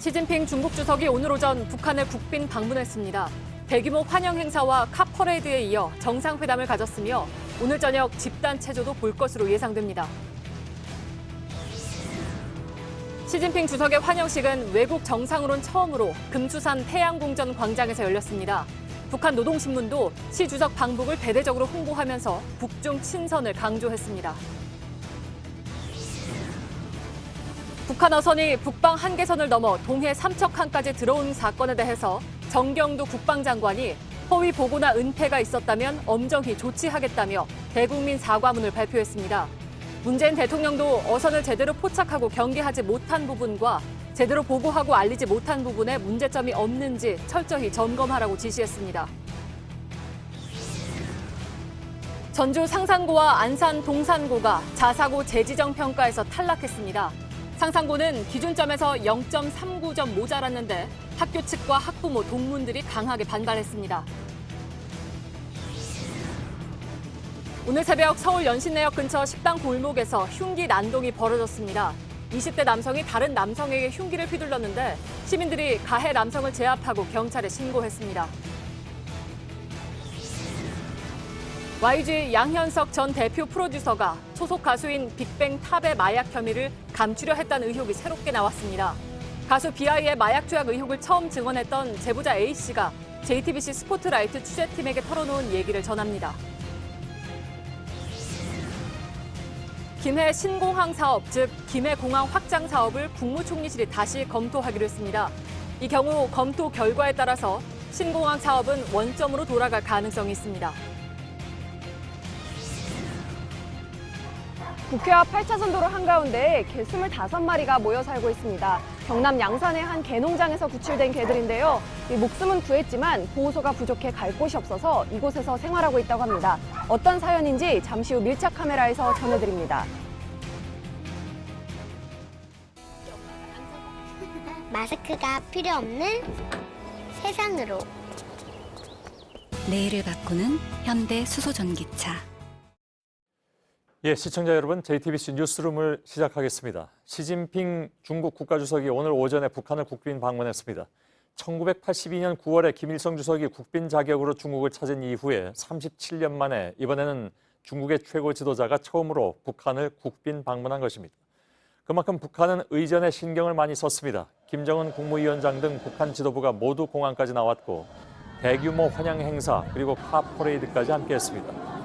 시진핑 중국 주석이 오늘 오전 북한을 국빈 방문했습니다. 대규모 환영 행사와 카퍼레이드에 이어 정상회담을 가졌으며 오늘 저녁 집단 체조도 볼 것으로 예상됩니다. 시진핑 주석의 환영식은 외국 정상으론 처음으로 금수산 태양궁전 광장에서 열렸습니다. 북한 노동신문도 시 주석 방북을 대대적으로 홍보하면서 북중 친선을 강조했습니다. 북한 어선이 북방 한계선을 넘어 동해 삼척항까지 들어온 사건에 대해서 정경두 국방장관이 허위 보고나 은폐가 있었다면 엄정히 조치하겠다며 대국민 사과문을 발표했습니다. 문재인 대통령도 어선을 제대로 포착하고 경계하지 못한 부분과 제대로 보고하고 알리지 못한 부분에 문제점이 없는지 철저히 점검하라고 지시했습니다. 전주 상산고와 안산 동산고가 자사고 재지정 평가에서 탈락했습니다. 상산고는 기준점에서 0.39점 모자랐는데 학교 측과 학부모, 동문들이 강하게 반발했습니다. 오늘 새벽 서울 연신내역 근처 식당 골목에서 흉기 난동이 벌어졌습니다. 20대 남성이 다른 남성에게 흉기를 휘둘렀는데 시민들이 가해 남성을 제압하고 경찰에 신고했습니다. YG 양현석 전 대표 프로듀서가 소속 가수인 빅뱅 탑의 마약 혐의를 감추려 했다는 의혹이 새롭게 나왔습니다. 가수 비아이의 마약 투약 의혹을 처음 증언했던 제보자 A씨가 JTBC 스포트라이트 취재팀에게 털어놓은 얘기를 전합니다. 김해 신공항 사업, 즉 김해 공항 확장 사업을 국무총리실이 다시 검토하기로 했습니다. 이 경우 검토 결과에 따라서 신공항 사업은 원점으로 돌아갈 가능성이 있습니다. 국회 앞 8차선 도로 한가운데 개 25마리가 모여 살고 있습니다. 경남 양산의 한 개농장에서 구출된 개들인데요. 목숨은 구했지만 보호소가 부족해 갈 곳이 없어서 이곳에서 생활하고 있다고 합니다. 어떤 사연인지 잠시 후 밀착 카메라에서 전해드립니다. 마스크가 필요 없는 세상으로. 내일을 바꾸는 현대 수소전기차. 예, 시청자 여러분, JTBC 뉴스룸을 시작하겠습니다. 시진핑 중국 국가주석이 오늘 오전에 북한을 국빈 방문했습니다. 1982년 9월에 김일성 주석이 국빈 자격으로 중국을 찾은 이후에 37년 만에 이번에는 중국의 최고 지도자가 처음으로 북한을 국빈 방문한 것입니다. 그만큼 북한은 의전에 신경을 많이 썼습니다. 김정은 국무위원장 등 북한 지도부가 모두 공항까지 나왔고 대규모 환영 행사 그리고 카퍼레이드까지 함께했습니다.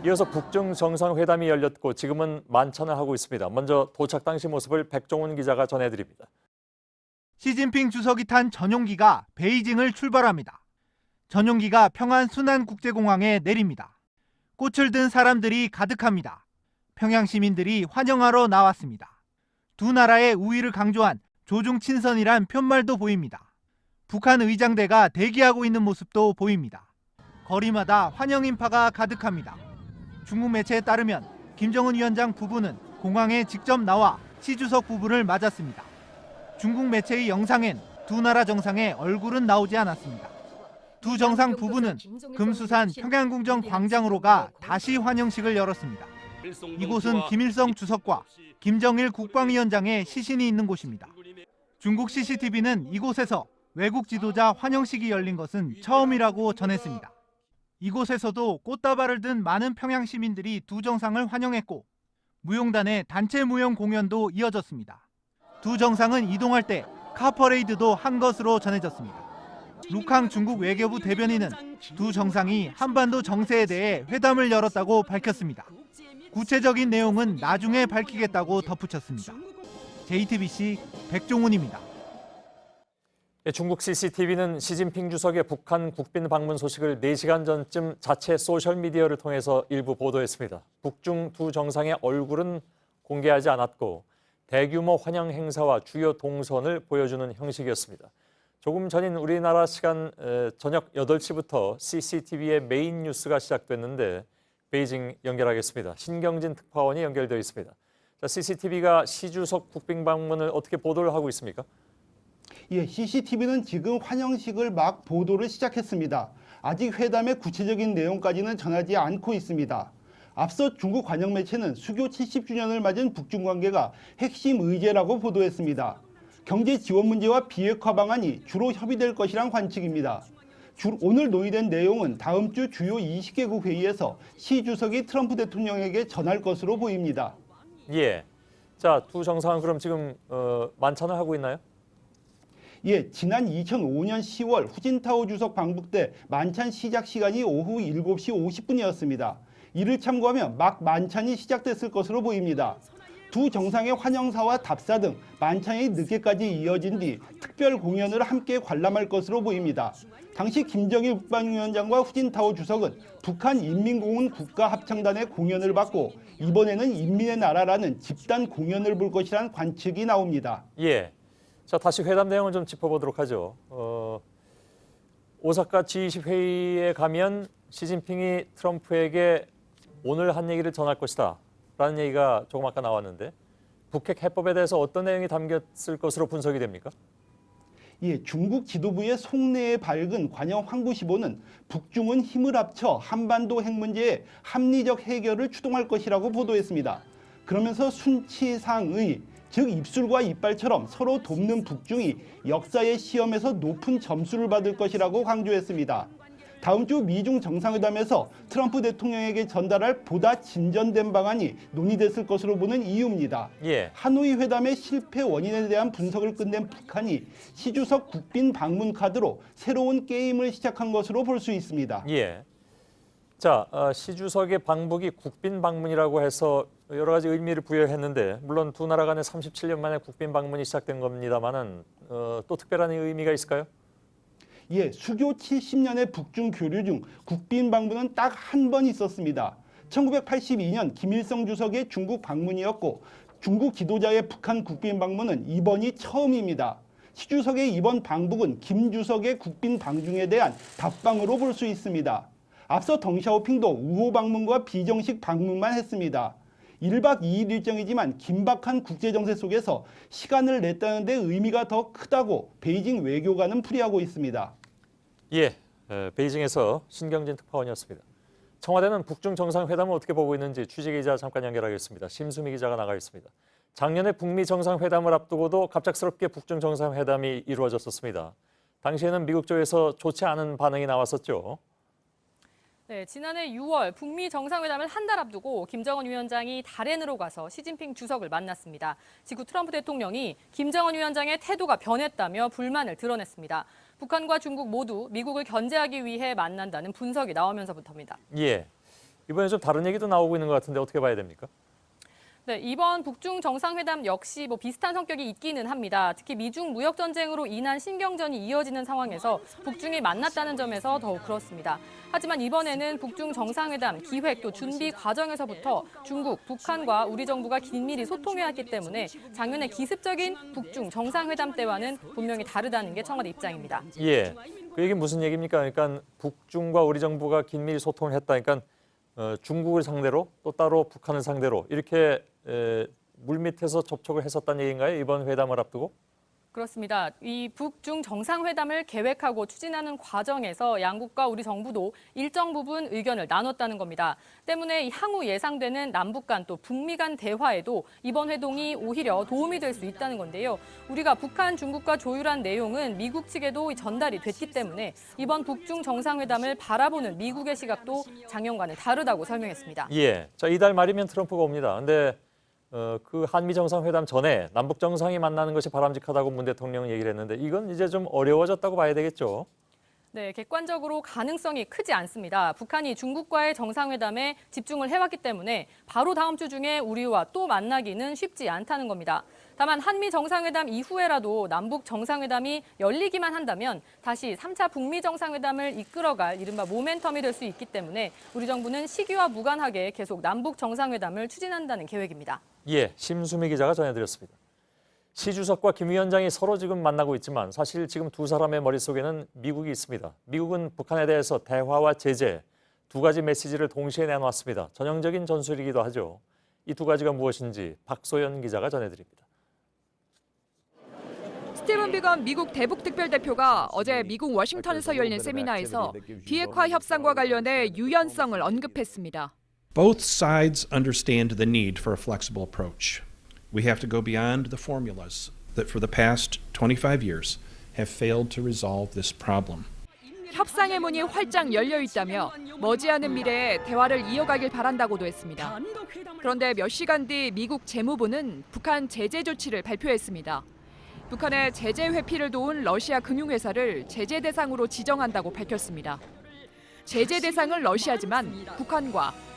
이어서 북중 정상회담이 열렸고 지금은 만찬을 하고 있습니다. 먼저 도착 당시 모습을 백종훈 기자가 전해드립니다. 시진핑 주석이 탄 전용기가 베이징을 출발합니다. 전용기가 평안 순안국제공항에 내립니다. 꽃을 든 사람들이 가득합니다. 평양 시민들이 환영하러 나왔습니다. 두 나라의 우위를 강조한 조중 친선이란 편말도 보입니다. 북한 의장대가 대기하고 있는 모습도 보입니다. 거리마다 환영 인파가 가득합니다. 중국 매체에 따르면 김정은 위원장 부부는 공항에 직접 나와 시 주석 부부를 맞았습니다. 중국 매체의 영상엔 두 나라 정상의 얼굴은 나오지 않았습니다. 두 정상 부부는 금수산 평양궁전 광장으로 가 다시 환영식을 열었습니다. 이곳은 김일성 주석과 김정일 국방위원장의 시신이 있는 곳입니다. 중국 CCTV는 이곳에서 외국 지도자 환영식이 열린 것은 처음이라고 전했습니다. 이곳에서도 꽃다발을 든 많은 평양 시민들이 두 정상을 환영했고 무용단의 단체 무용 공연도 이어졌습니다. 두 정상은 이동할 때 카퍼레이드도 한 것으로 전해졌습니다. 루캉 중국 외교부 대변인은 두 정상이 한반도 정세에 대해 회담을 열었다고 밝혔습니다. 구체적인 내용은 나중에 밝히겠다고 덧붙였습니다. JTBC 백종훈입니다. 중국 CCTV는 시진핑 주석의 북한 국빈 방문 소식을 4시간 전쯤 자체 소셜미디어를 통해서 일부 보도했습니다. 북중 두 정상의 얼굴은 공개하지 않았고 대규모 환영 행사와 주요 동선을 보여주는 형식이었습니다. 조금 전인 우리나라 시간 저녁 8시부터 CCTV의 메인 뉴스가 시작됐는데 베이징 연결하겠습니다. 신경진 특파원이 연결되어 있습니다. 자, CCTV가 시 주석 국빈 방문을 어떻게 보도를 하고 있습니까? 예, CCTV는 지금 환영식을 막 보도를 시작했습니다. 아직 회담의 구체적인 내용까지는 전하지 않고 있습니다. 앞서 중국 관영 매체는 수교 70주년을 맞은 북중 관계가 핵심 의제라고 보도했습니다. 경제 지원 문제와 비핵화 방안이 주로 협의될 것이란 관측입니다. 오늘 논의된 내용은 다음 주 주요 20개국 회의에서 시 주석이 트럼프 대통령에게 전할 것으로 보입니다. 예. 자, 두 정상은 그럼 지금 만찬을 하고 있나요? 예, 지난 2005년 10월 후진타오 주석 방북 때 만찬 시작 시간이 오후 7시 50분이었습니다. 이를 참고하면 막 만찬이 시작됐을 것으로 보입니다. 두 정상의 환영사와 답사 등 만찬이 늦게까지 이어진 뒤 특별 공연을 함께 관람할 것으로 보입니다. 당시 김정일 국방위원장과 후진타오 주석은 북한 인민공은 국가합창단의 공연을 받고 이번에는 인민의 나라라는 집단 공연을 볼 것이란 관측이 나옵니다. 예. 자, 다시 회담 내용을 좀 짚어보도록 하죠. 오사카 G20 회의에 가면 시진핑이 트럼프에게 오늘 한 얘기를 전할 것이다 라는 얘기가 조금 아까 나왔는데 북핵 해법에 대해서 어떤 내용이 담겼을 것으로 분석이 됩니까? 예, 중국 지도부의 속내에 밝은 관영 황구시보는 북중은 힘을 합쳐 한반도 핵 문제의 합리적 해결을 추동할 것이라고 보도했습니다. 그러면서 순치상의, 즉 입술과 이빨처럼 서로 돕는 북중이 역사의 시험에서 높은 점수를 받을 것이라고 강조했습니다. 다음 주 미중 정상회담에서 트럼프 대통령에게 전달할 보다 진전된 방안이 논의됐을 것으로 보는 이유입니다. 예. 하노이 회담의 실패 원인에 대한 분석을 끝낸 북한이 시 주석 국빈 방문 카드로 새로운 게임을 시작한 것으로 볼 수 있습니다. 예. 자, 시 주석의 방북이 국빈 방문이라고 해서 여러 가지 의미를 부여했는데 물론 두 나라 간에 37년 만에 국빈 방문이 시작된 겁니다만은 또 특별한 의미가 있을까요? 예, 수교 70년의 북중 교류 중 국빈 방문은 딱 한 번 있었습니다. 1982년 김일성 주석의 중국 방문이었고 중국 지도자의 북한 국빈 방문은 이번이 처음입니다. 시 주석의 이번 방북은 김 주석의 국빈 방중에 대한 답방으로 볼 수 있습니다. 앞서 덩샤오핑도 우호 방문과 비정식 방문만 했습니다. 1박 2일 일정이지만 긴박한 국제정세 속에서 시간을 냈다는 데 의미가 더 크다고 베이징 외교관은 풀이하고 있습니다. 예, 베이징에서 신경진 특파원이었습니다. 청와대는 북중 정상회담을 어떻게 보고 있는지 취재기자 잠깐 연결하겠습니다. 심수미 기자가 나가 있습니다. 작년에 북미 정상회담을 앞두고도 갑작스럽게 북중 정상회담이 이루어졌었습니다. 당시에는 미국 쪽에서 좋지 않은 반응이 나왔었죠. 네, 지난해 6월 북미 정상회담을 한 달 앞두고 김정은 위원장이 다롄으로 가서 시진핑 주석을 만났습니다. 직후 트럼프 대통령이 김정은 위원장의 태도가 변했다며 불만을 드러냈습니다. 북한과 중국 모두 미국을 견제하기 위해 만난다는 분석이 나오면서부터입니다. 예, 이번에 좀 다른 얘기도 나오고 있는 것 같은데 어떻게 봐야 됩니까? 네, 이번 북중 정상회담 역시 비슷한 성격이 있기는 합니다. 특히 미중 무역 전쟁으로 인한 신경전이 이어지는 상황에서 북중이 만났다는 점에서 더욱 그렇습니다. 하지만 이번에는 북중 정상회담 기획 또 준비 과정에서부터 중국, 북한과 우리 정부가 긴밀히 소통해왔기 때문에 작년에 기습적인 북중 정상회담 때와는 분명히 다르다는 게 청와대 입장입니다. 예, 그 얘기 무슨 얘기입니까? 그러니까 북중과 우리 정부가 긴밀히 소통을 했다. 그러니까 중국을 상대로 또 따로 북한을 상대로 이렇게 물밑에서 접촉을 했었다는 얘기인가요? 이번 회담을 앞두고? 그렇습니다. 이 북중 정상회담을 계획하고 추진하는 과정에서 양국과 우리 정부도 일정 부분 의견을 나눴다는 겁니다. 때문에 향후 예상되는 남북 간 또 북미 간 대화에도 이번 회동이 오히려 도움이 될 수 있다는 건데요. 우리가 북한, 중국과 조율한 내용은 미국 측에도 전달이 됐기 때문에 이번 북중 정상회담을 바라보는 미국의 시각도 작년과는 다르다고 설명했습니다. 예, 자, 이달 말이면 트럼프가 옵니다. 근데 그 한미 정상회담 전에 남북 정상이 만나는 것이 바람직하다고 문 대통령은 얘기를 했는데 이건 이제 좀 어려워졌다고 봐야 되겠죠. 네, 객관적으로 가능성이 크지 않습니다. 북한이 중국과의 정상회담에 집중을 해왔기 때문에 바로 다음 주 중에 우리와 또 만나기는 쉽지 않다는 겁니다. 다만 한미 정상회담 이후에라도 남북 정상회담이 열리기만 한다면 다시 3차 북미 정상회담을 이끌어갈 이른바 모멘텀이 될 수 있기 때문에 우리 정부는 시기와 무관하게 계속 남북 정상회담을 추진한다는 계획입니다. 예, 심수미 기자가 전해드렸습니다. 시 주석과 김 위원장이 서로 지금 만나고 있지만 사실 지금 두 사람의 머릿속에는 미국이 있습니다. 미국은 북한에 대해서 대화와 제재 두 가지 메시지를 동시에 내놓았습니다. 전형적인 전술이기도 하죠. 이 두 가지가 무엇인지 박소연 기자가 전해드립니다. 스티븐 비건 미국 대북 특별대표가 어제 미국 워싱턴에서 열린 세미나에서 비핵화 협상과 관련해 유연성을 언급했습니다. Both sides understand the need for a flexible approach. We have to go beyond the formulas that for the past 25 years have failed to resolve this problem. 협상의 문이 활짝 열려 있다며 머지않은 미래에 대화를 이어가길 바란다고도 했습니다. 그런데 몇 시간 뒤 미국 재무부는 북한 제재 조치를 발표했습니다. 북한의 제재 회피를 도운 러시아 금융회사를 제재 대상으로 지정한다고 밝혔습니다. 제재 대상은 러시아지만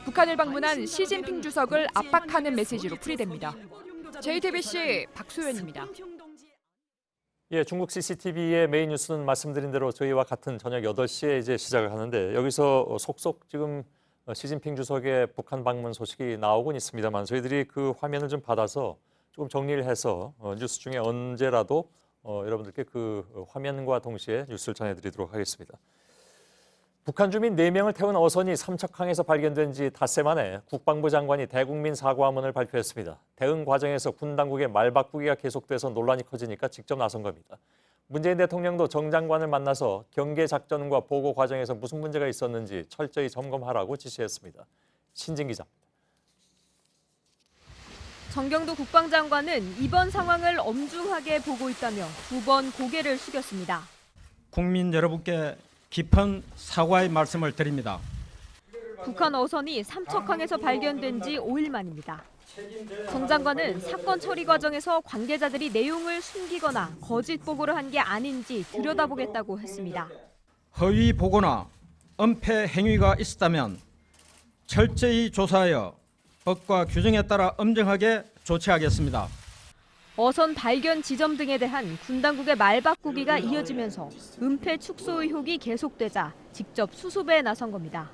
북한을 방문한 시진핑 주석을 압박하는 메시지로 풀이됩니다. JTBC 박소연입니다. 예, 중국 CCTV의 메인 뉴스는 말씀드린 대로 저희와 같은 저녁 8시에 이제 시작을 하는데 여기서 속속 지금 시진핑 주석의 북한 방문 소식이 나오곤 있습니다만 저희들이 그 화면을 좀 받아서 조금 정리를 해서 뉴스 중에 언제라도 여러분들께 그 화면과 동시에 뉴스를 전해드리도록 하겠습니다. 북한 주민 4명을 태운 어선이 삼척항에서 발견된 지 닷새 만에 국방부 장관이 대국민 사과문을 발표했습니다. 대응 과정에서 군 당국의 말바꾸기가 계속돼서 논란이 커지니까 직접 나선 겁니다. 문재인 대통령도 정 장관을 만나서 경계 작전과 보고 과정에서 무슨 문제가 있었는지 철저히 점검하라고 지시했습니다. 신진 기자입니다. 정경도 국방장관은 이번 상황을 엄중하게 보고 있다며 2번 고개를 숙였습니다. 국민 여러분께 깊은 사과의 말씀을 드립니다. 북한 어선이 삼척항에서 발견된 지 5일 만입니다. 정 장관은 사건 처리 과정에서 관계자들이 내용을 숨기거나 거짓 보고를 한 게 아닌지 들여다보겠다고 했습니다. 허위 보고나 은폐 행위가 있었다면 철저히 조사하여 법과 규정에 따라 엄정하게 조치하겠습니다. 어선 발견 지점 등에 대한 군 당국의 말바꾸기가 이어지면서 은폐 축소 의혹이 계속되자 직접 수습에 나선 겁니다.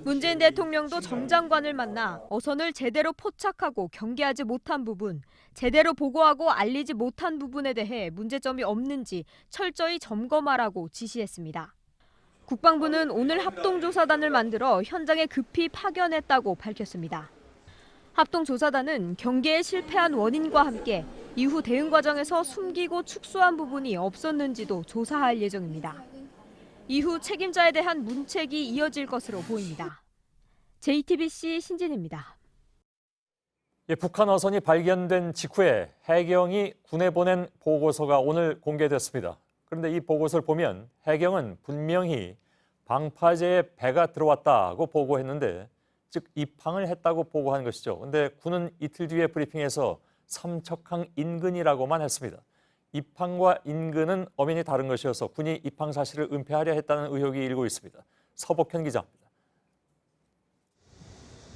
문재인 대통령도 정 장관을 만나 어선을 제대로 포착하고 경계하지 못한 부분, 제대로 보고하고 알리지 못한 부분에 대해 문제점이 없는지 철저히 점검하라고 지시했습니다. 국방부는 오늘 합동조사단을 만들어 현장에 급히 파견했다고 밝혔습니다. 합동조사단은 경계에 실패한 원인과 함께 이후 대응 과정에서 숨기고 축소한 부분이 없었는지도 조사할 예정입니다. 이후 책임자에 대한 문책이 이어질 것으로 보입니다. JTBC 신진입니다. 예, 북한 어선이 발견된 직후에 해경이 군에 보낸 보고서가 오늘 공개됐습니다. 그런데 이 보고서를 보면 해경은 분명히 방파제에 배가 들어왔다고 보고했는데 즉 입항을 했다고 보고한 것이죠. 그런데 군은 이틀 뒤에 브리핑에서 삼척항 인근이라고만 했습니다. 입항과 인근은 엄연히 다른 것이어서 군이 입항 사실을 은폐하려 했다는 의혹이 일고 있습니다. 서복현 기자입니다.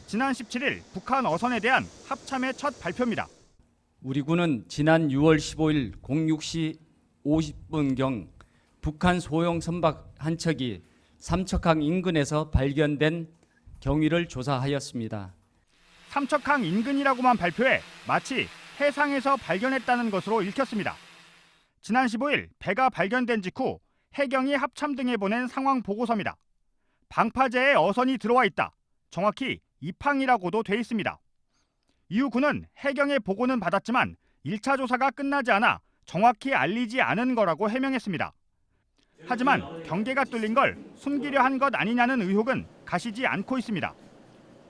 지난 17일 북한 어선에 대한 합참의 첫 발표입니다. 우리 군은 지난 6월 15일 06시 50분경 북한 소형 선박 한 척이 삼척항 인근에서 발견된 경위를 조사하였습니다. 삼척항 인근이라고만 발표해 마치 해상에서 발견했다는 것으로 읽혔습니다. 지난 15일 배가 발견된 직후 해경이 합참 등에 보낸 상황 보고서입니다. 방파제에 어선이 들어와 있다. 정확히 입항이라고도 돼 있습니다. 이후 군은 해경의 보고는 받았지만 1차 조사가 끝나지 않아 정확히 알리지 않은 거라고 해명했습니다. 하지만 경계가 뚫린 걸 숨기려 한 것 아니냐는 의혹은 가시지 않고 있습니다.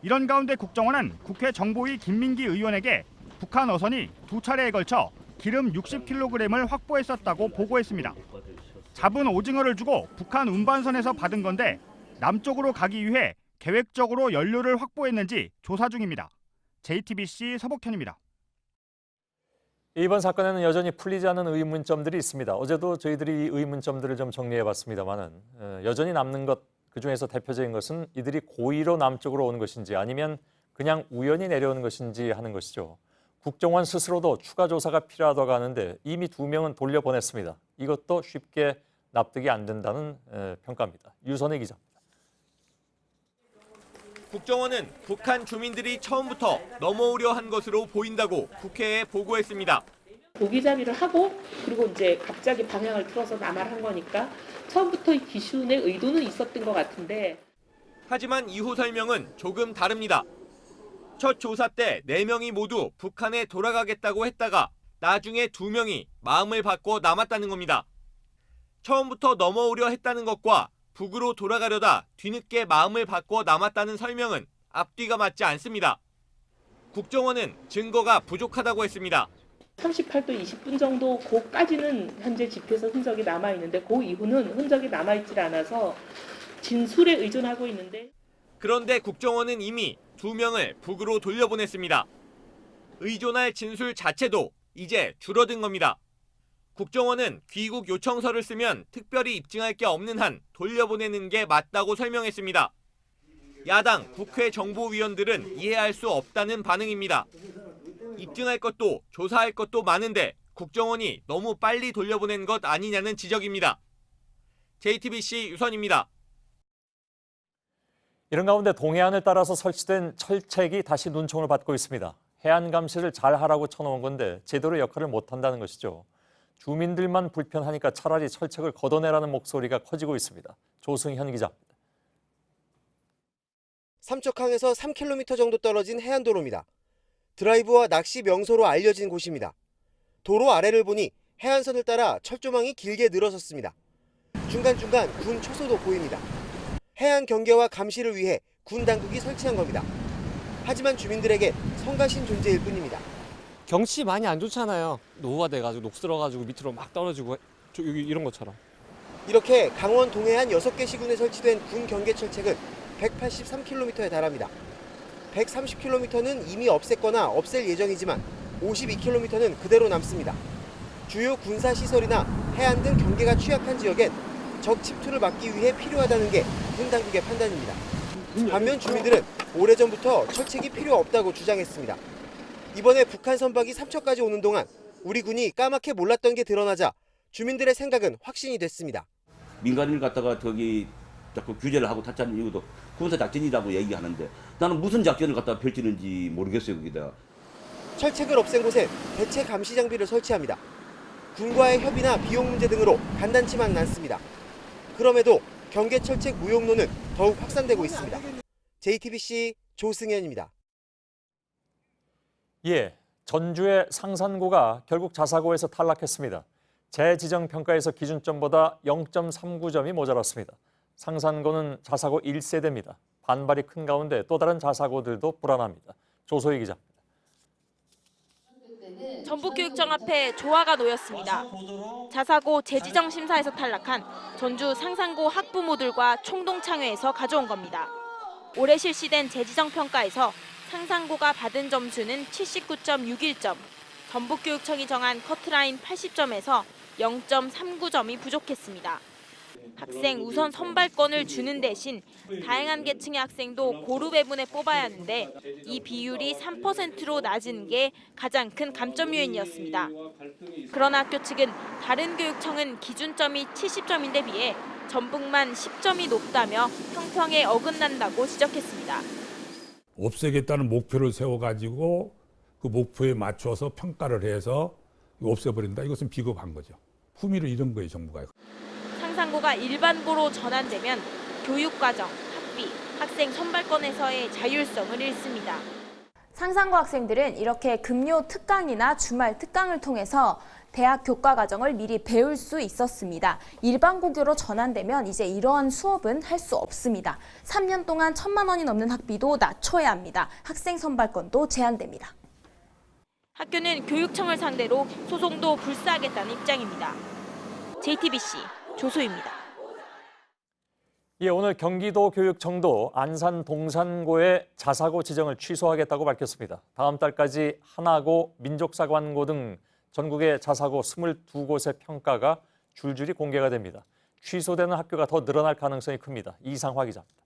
이런 가운데 국정원은 국회 정보위 김민기 의원에게 북한 어선이 2차례에 걸쳐 기름 60kg을 확보했었다고 보고했습니다. 잡은 오징어를 주고 북한 운반선에서 받은 건데 남쪽으로 가기 위해 계획적으로 연료를 확보했는지 조사 중입니다. JTBC 서복현입니다. 이번 사건에는 여전히 풀리지 않은 의문점들이 있습니다. 어제도 저희들이 이 의문점들을 좀 정리해봤습니다만은 여전히 남는 것 그중에서 대표적인 것은 이들이 고의로 남쪽으로 오는 것인지 아니면 그냥 우연히 내려오는 것인지 하는 것이죠. 국정원 스스로도 추가 조사가 필요하다고 하는데 이미 2명은 돌려보냈습니다. 이것도 쉽게 납득이 안 된다는 평가입니다. 유선희 기자입니다. 국정원은 북한 주민들이 처음부터 넘어오려 한 것으로 보인다고 국회에 보고했습니다. 고기잡이를 하고 그리고 이제 갑자기 방향을 틀어서 남하를 한 거니까 처음부터 이 기준의 의도는 있었던 것 같은데. 하지만 이후 설명은 조금 다릅니다. 첫 조사 때 4명이 모두 북한에 돌아가겠다고 했다가 나중에 2명이 마음을 바꿔 남았다는 겁니다. 처음부터 넘어오려 했다는 것과 북으로 돌아가려다 뒤늦게 마음을 바꿔 남았다는 설명은 앞뒤가 맞지 않습니다. 국정원은 증거가 부족하다고 했습니다. 38도 20분 정도 고까지는 현재 집회에서 흔적이 남아있는데 그 이후는 흔적이 남아있질 않아서 진술에 의존하고 있는데 그런데 국정원은 이미 2명을 북으로 돌려보냈습니다. 의존할 진술 자체도 이제 줄어든 겁니다. 국정원은 귀국 요청서를 쓰면 특별히 입증할 게 없는 한 돌려보내는 게 맞다고 설명했습니다. 야당 국회 정보위원들은 이해할 수 없다는 반응입니다. 입증할 것도 조사할 것도 많은데 국정원이 너무 빨리 돌려보낸 것 아니냐는 지적입니다. JTBC 유선입니다. 이런 가운데 동해안을 따라서 설치된 철책이 다시 눈총을 받고 있습니다. 해안 감시를 잘 하라고 쳐놓은 건데 제대로 역할을 못한다는 것이죠. 주민들만 불편하니까 차라리 철책을 걷어내라는 목소리가 커지고 있습니다. 조승현 기자입니다. 삼척항에서 3km 정도 떨어진 해안도로입니다. 드라이브와 낚시 명소로 알려진 곳입니다. 도로 아래를 보니 해안선을 따라 철조망이 길게 늘어섰습니다. 중간중간 군 초소도 보입니다. 해안 경계와 감시를 위해 군 당국이 설치한 겁니다. 하지만 주민들에게 성가신 존재일 뿐입니다. 경치 많이 안 좋잖아요. 노후가 돼가지고 녹슬어가지고 밑으로 막 떨어지고 여기 이런 것처럼. 이렇게 강원 동해안 6개 시군에 설치된 군 경계 철책은 183km에 달합니다. 130km는 이미 없앴거나 없앨 예정이지만 52km는 그대로 남습니다. 주요 군사시설이나 해안 등 경계가 취약한 지역엔 적 침투를 막기 위해 필요하다는 게 군 당국의 판단입니다. 반면 주민들은 오래전부터 철책이 필요 없다고 주장했습니다. 이번에 북한 선박이 삼척까지 오는 동안 우리 군이 까맣게 몰랐던 게 드러나자 주민들의 생각은 확신이 됐습니다. 민간인을 갖다가 자꾸 규제를 하고 타짜는 이유도 군사작전이라고 얘기하는데 나는 무슨 작전을 갖다가 펼치는지 모르겠어요. 거기다. 철책을 없앤 곳에 대체 감시 장비를 설치합니다. 군과의 협의나 비용 문제 등으로 간단치만 않습니다. 그럼에도 경계 철책 무용론은 더욱 확산되고 있습니다. JTBC 조승현입니다. 예, 전주의 상산고가 결국 자사고에서 탈락했습니다. 재지정 평가에서 기준점보다 0.39점이 모자랐습니다. 상산고는 자사고 1세대입니다. 반발이 큰 가운데 또 다른 자사고들도 불안합니다. 조소희 기자입니다. 전북교육청 앞에 조화가 놓였습니다. 자사고 재지정 심사에서 탈락한 전주 상산고 학부모들과 총동창회에서 가져온 겁니다. 올해 실시된 재지정 평가에서 상산고가 받은 점수는 79.61점, 전북교육청이 정한 커트라인 80점에서 0.39점이 부족했습니다. 학생 우선 선발권을 주는 대신 다양한 계층의 학생도 고루 배분해 뽑아야 하는데 이 비율이 3%로 낮은 게 가장 큰 감점 요인이었습니다. 그러나 학교 측은 다른 교육청은 기준점이 70점인데 비해 전북만 10점이 높다며 형평에 어긋난다고 지적했습니다. 없애겠다는 목표를 세워가지고 그 목표에 맞춰서 평가를 해서 없애버린다. 이것은 비겁한 거죠. 품위를 잃은 거예요, 정부가. 상산고가 일반고로 전환되면 교육과정, 학비, 학생 선발권에서의 자율성을 잃습니다. 상산고 학생들은 이렇게 금요 특강이나 주말 특강을 통해서 대학 교과 과정을 미리 배울 수 있었습니다. 일반고교로 전환되면 이제 이러한 수업은 할 수 없습니다. 3년 동안 1,000만 원이 넘는 학비도 낮춰야 합니다. 학생 선발권도 제한됩니다. 학교는 교육청을 상대로 소송도 불사하겠다는 입장입니다. JTBC 조소희입니다. 예, 오늘 경기도교육청도 안산 동산고의 자사고 지정을 취소하겠다고 밝혔습니다. 다음 달까지 하나고, 민족사관고 등 전국의 자사고 22곳의 평가가 줄줄이 공개가 됩니다. 취소되는 학교가 더 늘어날 가능성이 큽니다. 이상화 기자입니다.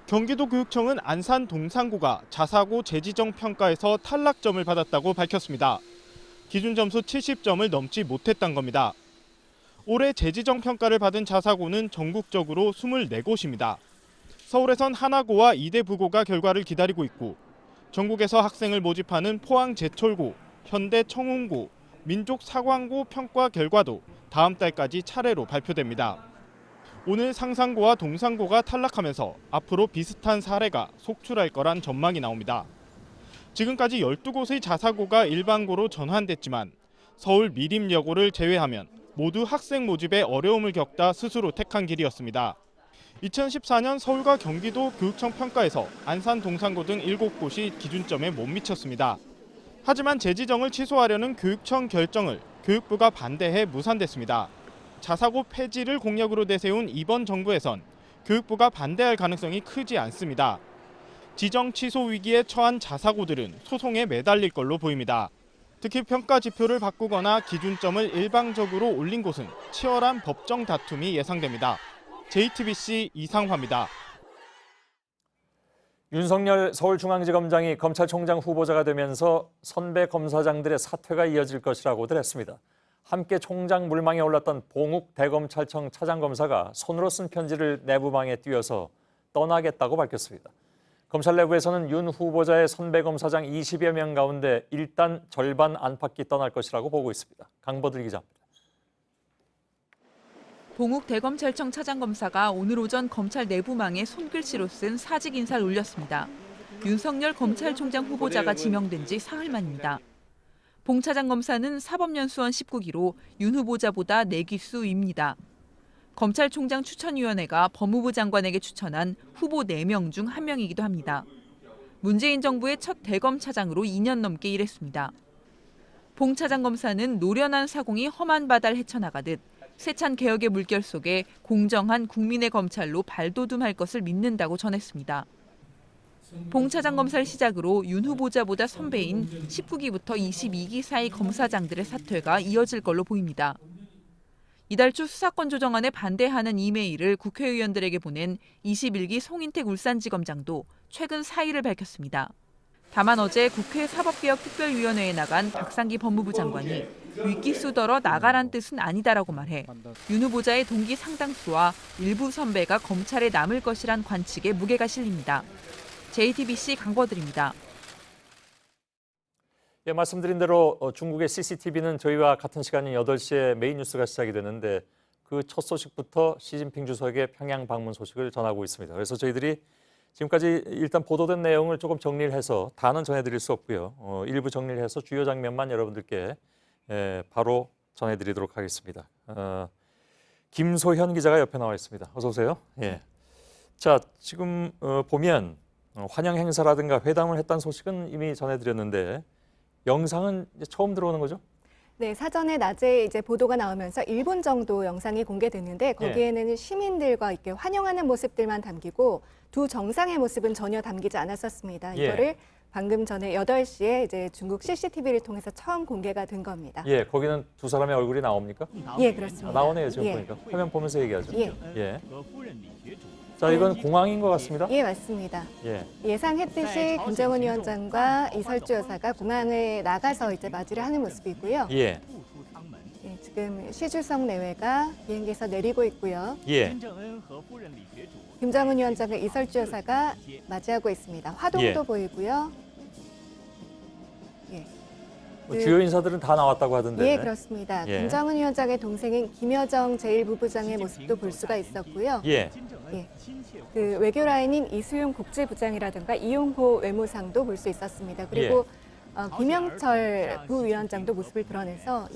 경기도교육청은 안산 동산고가 자사고 재지정 평가에서 탈락점을 받았다고 밝혔습니다. 기준 점수 70점을 넘지 못했던 겁니다. 올해 재지정 평가를 받은 자사고는 전국적으로 24곳입니다. 서울에선 하나고와 이대부고가 결과를 기다리고 있고 전국에서 학생을 모집하는 포항제철고, 현대청운고, 민족사관고 평가 결과도 다음 달까지 차례로 발표됩니다. 오늘 상산고와 동산고가 탈락하면서 앞으로 비슷한 사례가 속출할 거란 전망이 나옵니다. 지금까지 12곳의 자사고가 일반고로 전환됐지만 서울 미림여고를 제외하면 모두 학생 모집에 어려움을 겪다 스스로 택한 길이었습니다. 2014년 서울과 경기도 교육청 평가에서 안산 동산고 등 7곳이 기준점에 못 미쳤습니다. 하지만 재지정을 취소하려는 교육청 결정을 교육부가 반대해 무산됐습니다. 자사고 폐지를 공약으로 내세운 이번 정부에선 교육부가 반대할 가능성이 크지 않습니다. 지정 취소 위기에 처한 자사고들은 소송에 매달릴 걸로 보입니다. 특히 평가 지표를 바꾸거나 기준점을 일방적으로 올린 곳은 치열한 법정 다툼이 예상됩니다. JTBC 이상화입니다. 윤석열 서울중앙지검장이 검찰총장 후보자가 되면서 선배 검사장들의 사퇴가 이어질 것이라고들 했습니다. 함께 총장 물망에 올랐던 봉욱 대검찰청 차장검사가 손으로 쓴 편지를 내부망에 띄워서 떠나겠다고 밝혔습니다. 검찰 내부에서는 윤 후보자의 선배 검사장 20여 명 가운데 일단 절반 안팎이 떠날 것이라고 보고 있습니다. 강보들 기자입니다. 봉욱 대검찰청 차장검사가 오늘 오전 검찰 내부망에 손글씨로 쓴 사직 인사를 올렸습니다. 윤석열 검찰총장 후보자가 지명된 지 사흘 만입니다. 봉 차장검사는 사법연수원 19기로 윤 후보자보다 4기수 위입니다. 검찰총장 추천위원회가 법무부 장관에게 추천한 후보 4명 중 1명이기도 합니다. 문재인 정부의 첫 대검 차장으로 2년 넘게 일했습니다. 봉 차장검사는 노련한 사공이 험한 바다를 헤쳐나가듯 세찬 개혁의 물결 속에 공정한 국민의 검찰로 발돋움할 것을 믿는다고 전했습니다. 봉 차장검사를 시작으로 윤 후보자보다 선배인 19기부터 22기 사이 검사장들의 사퇴가 이어질 걸로 보입니다. 이달 초 수사권 조정안에 반대하는 이메일을 국회의원들에게 보낸 21기 송인택 울산지검장도 최근 사의를 밝혔습니다. 다만 어제 국회 사법개혁특별위원회에 나간 박상기 법무부 장관이 윗기수더러 나가란 뜻은 아니다라고 말해 윤 후보자의 동기 상당수와 일부 선배가 검찰에 남을 것이란 관측에 무게가 실립니다. JTBC 강보들입니다. 예, 말씀드린 대로 중국의 CCTV는 저희와 같은 시간인 8시에 메인 뉴스가 시작이 되는데 그 첫 소식부터 시진핑 주석의 평양 방문 소식을 전하고 있습니다. 그래서 저희들이 지금까지 일단 보도된 내용을 조금 정리를 해서 다는 전해드릴 수 없고요. 일부 정리를 해서 주요 장면만 여러분들께 바로 전해드리도록 하겠습니다. 김소현 기자가 옆에 나와 있습니다. 어서 오세요. 예. 자, 지금 보면 환영 행사라든가 회담을 했다는 소식은 이미 전해드렸는데 영상은 이제 처음 들어오는 거죠? 네, 사전에 낮에 이제 보도가 나오면서 1분 정도 영상이 공개됐는데 거기에는 시민들과 이렇게 환영하는 모습들만 담기고 두 정상의 모습은 전혀 담기지 않았었습니다. 이거를 방금 전에 8시에 이제 중국 CCTV를 통해서 처음 공개가 된 겁니다. 예, 거기는 두 사람의 얼굴이 나옵니까? 예, 그렇습니다. 나오네요, 지금 보니까. 화면 보면서 얘기하죠. 예. 자, 이건 공항인 것 같습니다. 예, 맞습니다. 예상했듯이 김정은 위원장과 이설주 여사가 공항에 나가서 이제 맞이를 하는 모습이고요. 예. 예, 지금 시주석 내외가 비행기에서 내리고 있고요. 예. 김정은 위원장과 이설주 여사가 맞이하고 있습니다. 화동도 보이고요. 주요 인사들은 다 나왔다고 하던데. 예, 그렇습니다. 김정은 위원장의 동생인 김여정 제1부부장의 모습도 볼 수가 있었고요. 예. 그 외교라인인 이수용 국제부장이라든가 이용호 외무상도 볼 수 있었습니다. 그리고 김영철 부위원장도 모습을 드러내서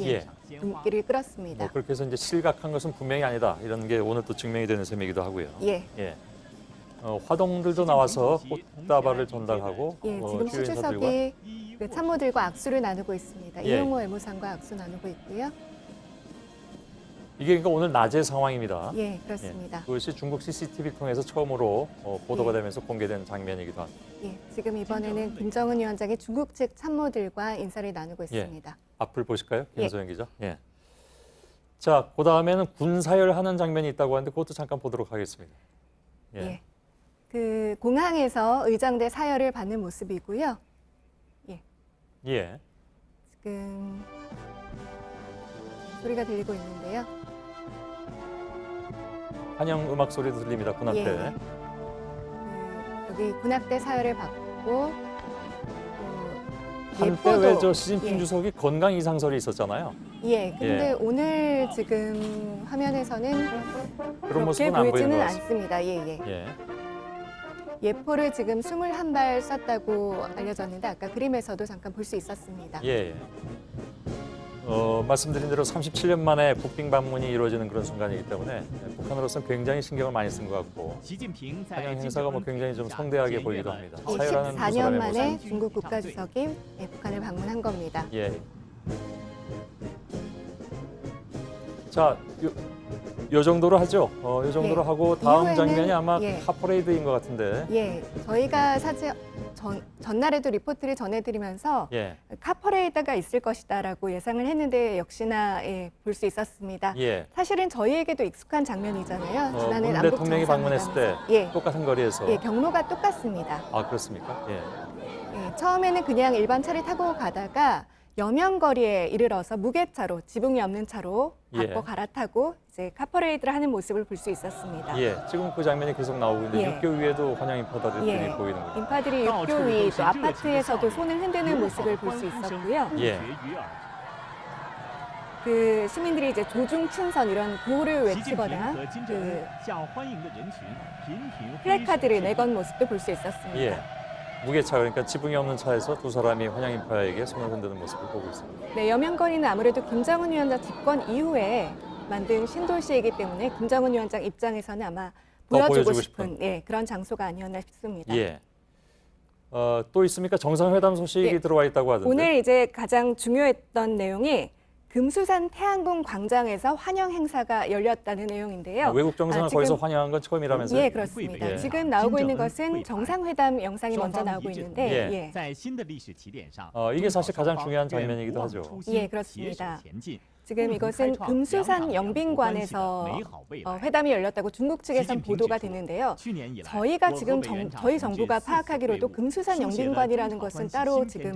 눈길을 끌었습니다. 뭐 그렇게 해서 이제 실각한 것은 분명히 아니다. 이런 게 오늘 또 증명이 되는 셈이기도 하고요. 예. 화동들도 나와서 꽃다발을 전달하고 지금 시 주석이 그 참모들과 악수를 나누고 있습니다. 이용호 외무상과 악수 나누고 있고요. 이게 그러니까 오늘 낮의 상황입니다. 예, 그렇습니다. 그것이 중국 CCTV 통해서 처음으로 보도가 되면서 공개된 장면이기도 합니다. 예, 지금 이번에는 김정은 위원장이 중국 측 참모들과 인사를 나누고 있습니다. 앞을 보실까요? 김소연 기자. 자, 그 다음에는 군사열하는 장면이 있다고 하는데 그것도 잠깐 보도록 하겠습니다. 그 공항에서 의장대 사열을 받는 모습이고요. 지금 소리가 들리고 있는데요. 환영 음악 소리도 들립니다. 군악대. 여기 군악대 사열을 받고 한때 왜 저 시진핑 주석이 건강 이상설이 있었잖아요. 근데 오늘 지금 화면에서는 그런 모습은 그렇게 안 보이는 보이지는 것 같습니다. 않습니다. 예포를 지금 21발 쐈다고 알려졌는데 아까 그림에서도 잠깐 볼 수 있었습니다. 말씀드린 대로 37년 만에 북빙 방문이 이루어지는 그런 순간이기 때문에 북한으로서는 굉장히 신경을 많이 쓴 것 같고 환영 행사가 뭐 굉장히 좀 성대하게 보이기도 합니다. 사유라는 두 14년 사람의 만에 모습. 중국 국가주석이 북한을 방문한 겁니다. 예. 자, 요 정도로 하죠. 요 정도로 예. 하고 다음 이후에는, 장면이 아마 예. 카퍼레이드인 것 같은데. 예, 저희가 사실 전날에도 리포트를 전해드리면서 예. 카퍼레이드가 있을 것이다라고 예상을 했는데 역시나 볼 수 있었습니다. 예. 사실은 저희에게도 익숙한 장면이잖아요. 지난해 문 남북 대통령이 방문했을 때 예. 똑같은 거리에서. 예, 경로가 똑같습니다. 아, 그렇습니까? 예. 예, 처음에는 그냥 일반 차를 타고 가다가 여명거리에 이르러서 무게차로, 지붕이 없는 차로 바꿔 예. 갈아타고 이제 카퍼레이드를 하는 모습을 볼 수 있었습니다. 예, 지금 그 장면이 계속 나오고 있는데 예. 육교 위에도 환영 인파들이 예. 보이는 거죠. 인파들이 육교 위, 또 아파트에서도 손을 흔드는 모습을 볼 수 있었고요. 예. 그 시민들이 이제 조중친선 이런 구호를 외치거나 그 플래카드를 내건 모습도 볼 수 있었습니다. 예. 무게차, 그러니까 지붕이 없는 차에서 두 사람이 환영 인파에게 손을 흔드는 모습을 보고 있습니다. 네, 여명거리는 아무래도 김정은 위원장 집권 이후에 만든 신도시이기 때문에 김정은 위원장 입장에서는 아마 보여주고 싶은 그런 장소가 아니었나 싶습니다. 예. 또 있습니까? 정상회담 소식이 네. 들어와 있다고 하던데. 오늘 이제 가장 중요했던 내용이 금수산 태안궁 광장에서 환영 행사가 열렸다는 내용인데요. 외국 정상을 지금, 거기서 환영한 건 처음이라면서요? 예, 그렇습니다. 예. 지금 나오고 있는 것은 정상회담 영상이 먼저 나오고 있는데 이게 사실 가장 중요한 장면이기도 하죠. 예, 그렇습니다. 지금 이것은 금수산 영빈관에서 회담이 열렸다고 중국 측에선 보도가 됐는데요. 저희가 지금 저희 정부가 파악하기로도 금수산 영빈관이라는 것은 따로 지금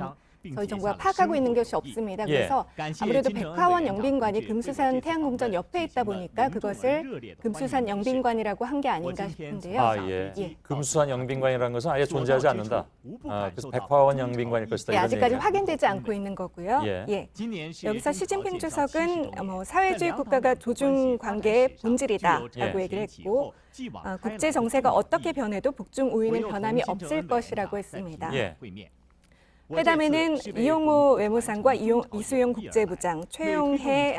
저희 정부가 파악하고 있는 것이 없습니다. 그래서 아무래도 백화원 영빈관이 금수산 태양궁전 옆에 있다 보니까 그것을 금수산 영빈관이라고 한 게 아닌가 싶은데요. 아, 예. 금수산 영빈관이라는 것은 아예 존재하지 않는다. 그래서 백화원 영빈관일 것이다. 예, 이런 아직까지 얘기가. 확인되지 않고 있는 거고요. 예. 여기서 시진핑 주석은 사회주의 국가가 조중 관계의 본질이다라고 얘기를 했고 국제 정세가 어떻게 변해도 북중 우위는 변함이 없을 것이라고 했습니다. 예. 회담에는 이용호 외무상과 이수용 국제부장, 최용해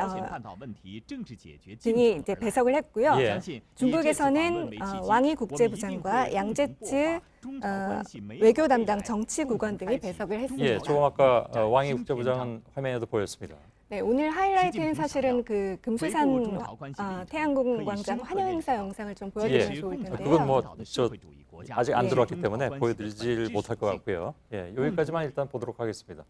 등이 이제 배석을 했고요. 예. 중국에서는 왕이 국제부장과 양제츠 외교 담당 정치국원 등이 배석을 했습니다. 예, 조금 아까 왕이 국제부장은 화면에도 보였습니다. 네, 오늘 하이라이트는 사실은 그 금수산 태양궁 광장 환영 행사 영상을 좀 보여드리면 좋을 텐데요. 그건 뭐 아직 안 들어왔기 때문에 보여드리질 못할 것 같고요. 예, 여기까지만 일단 보도록 하겠습니다.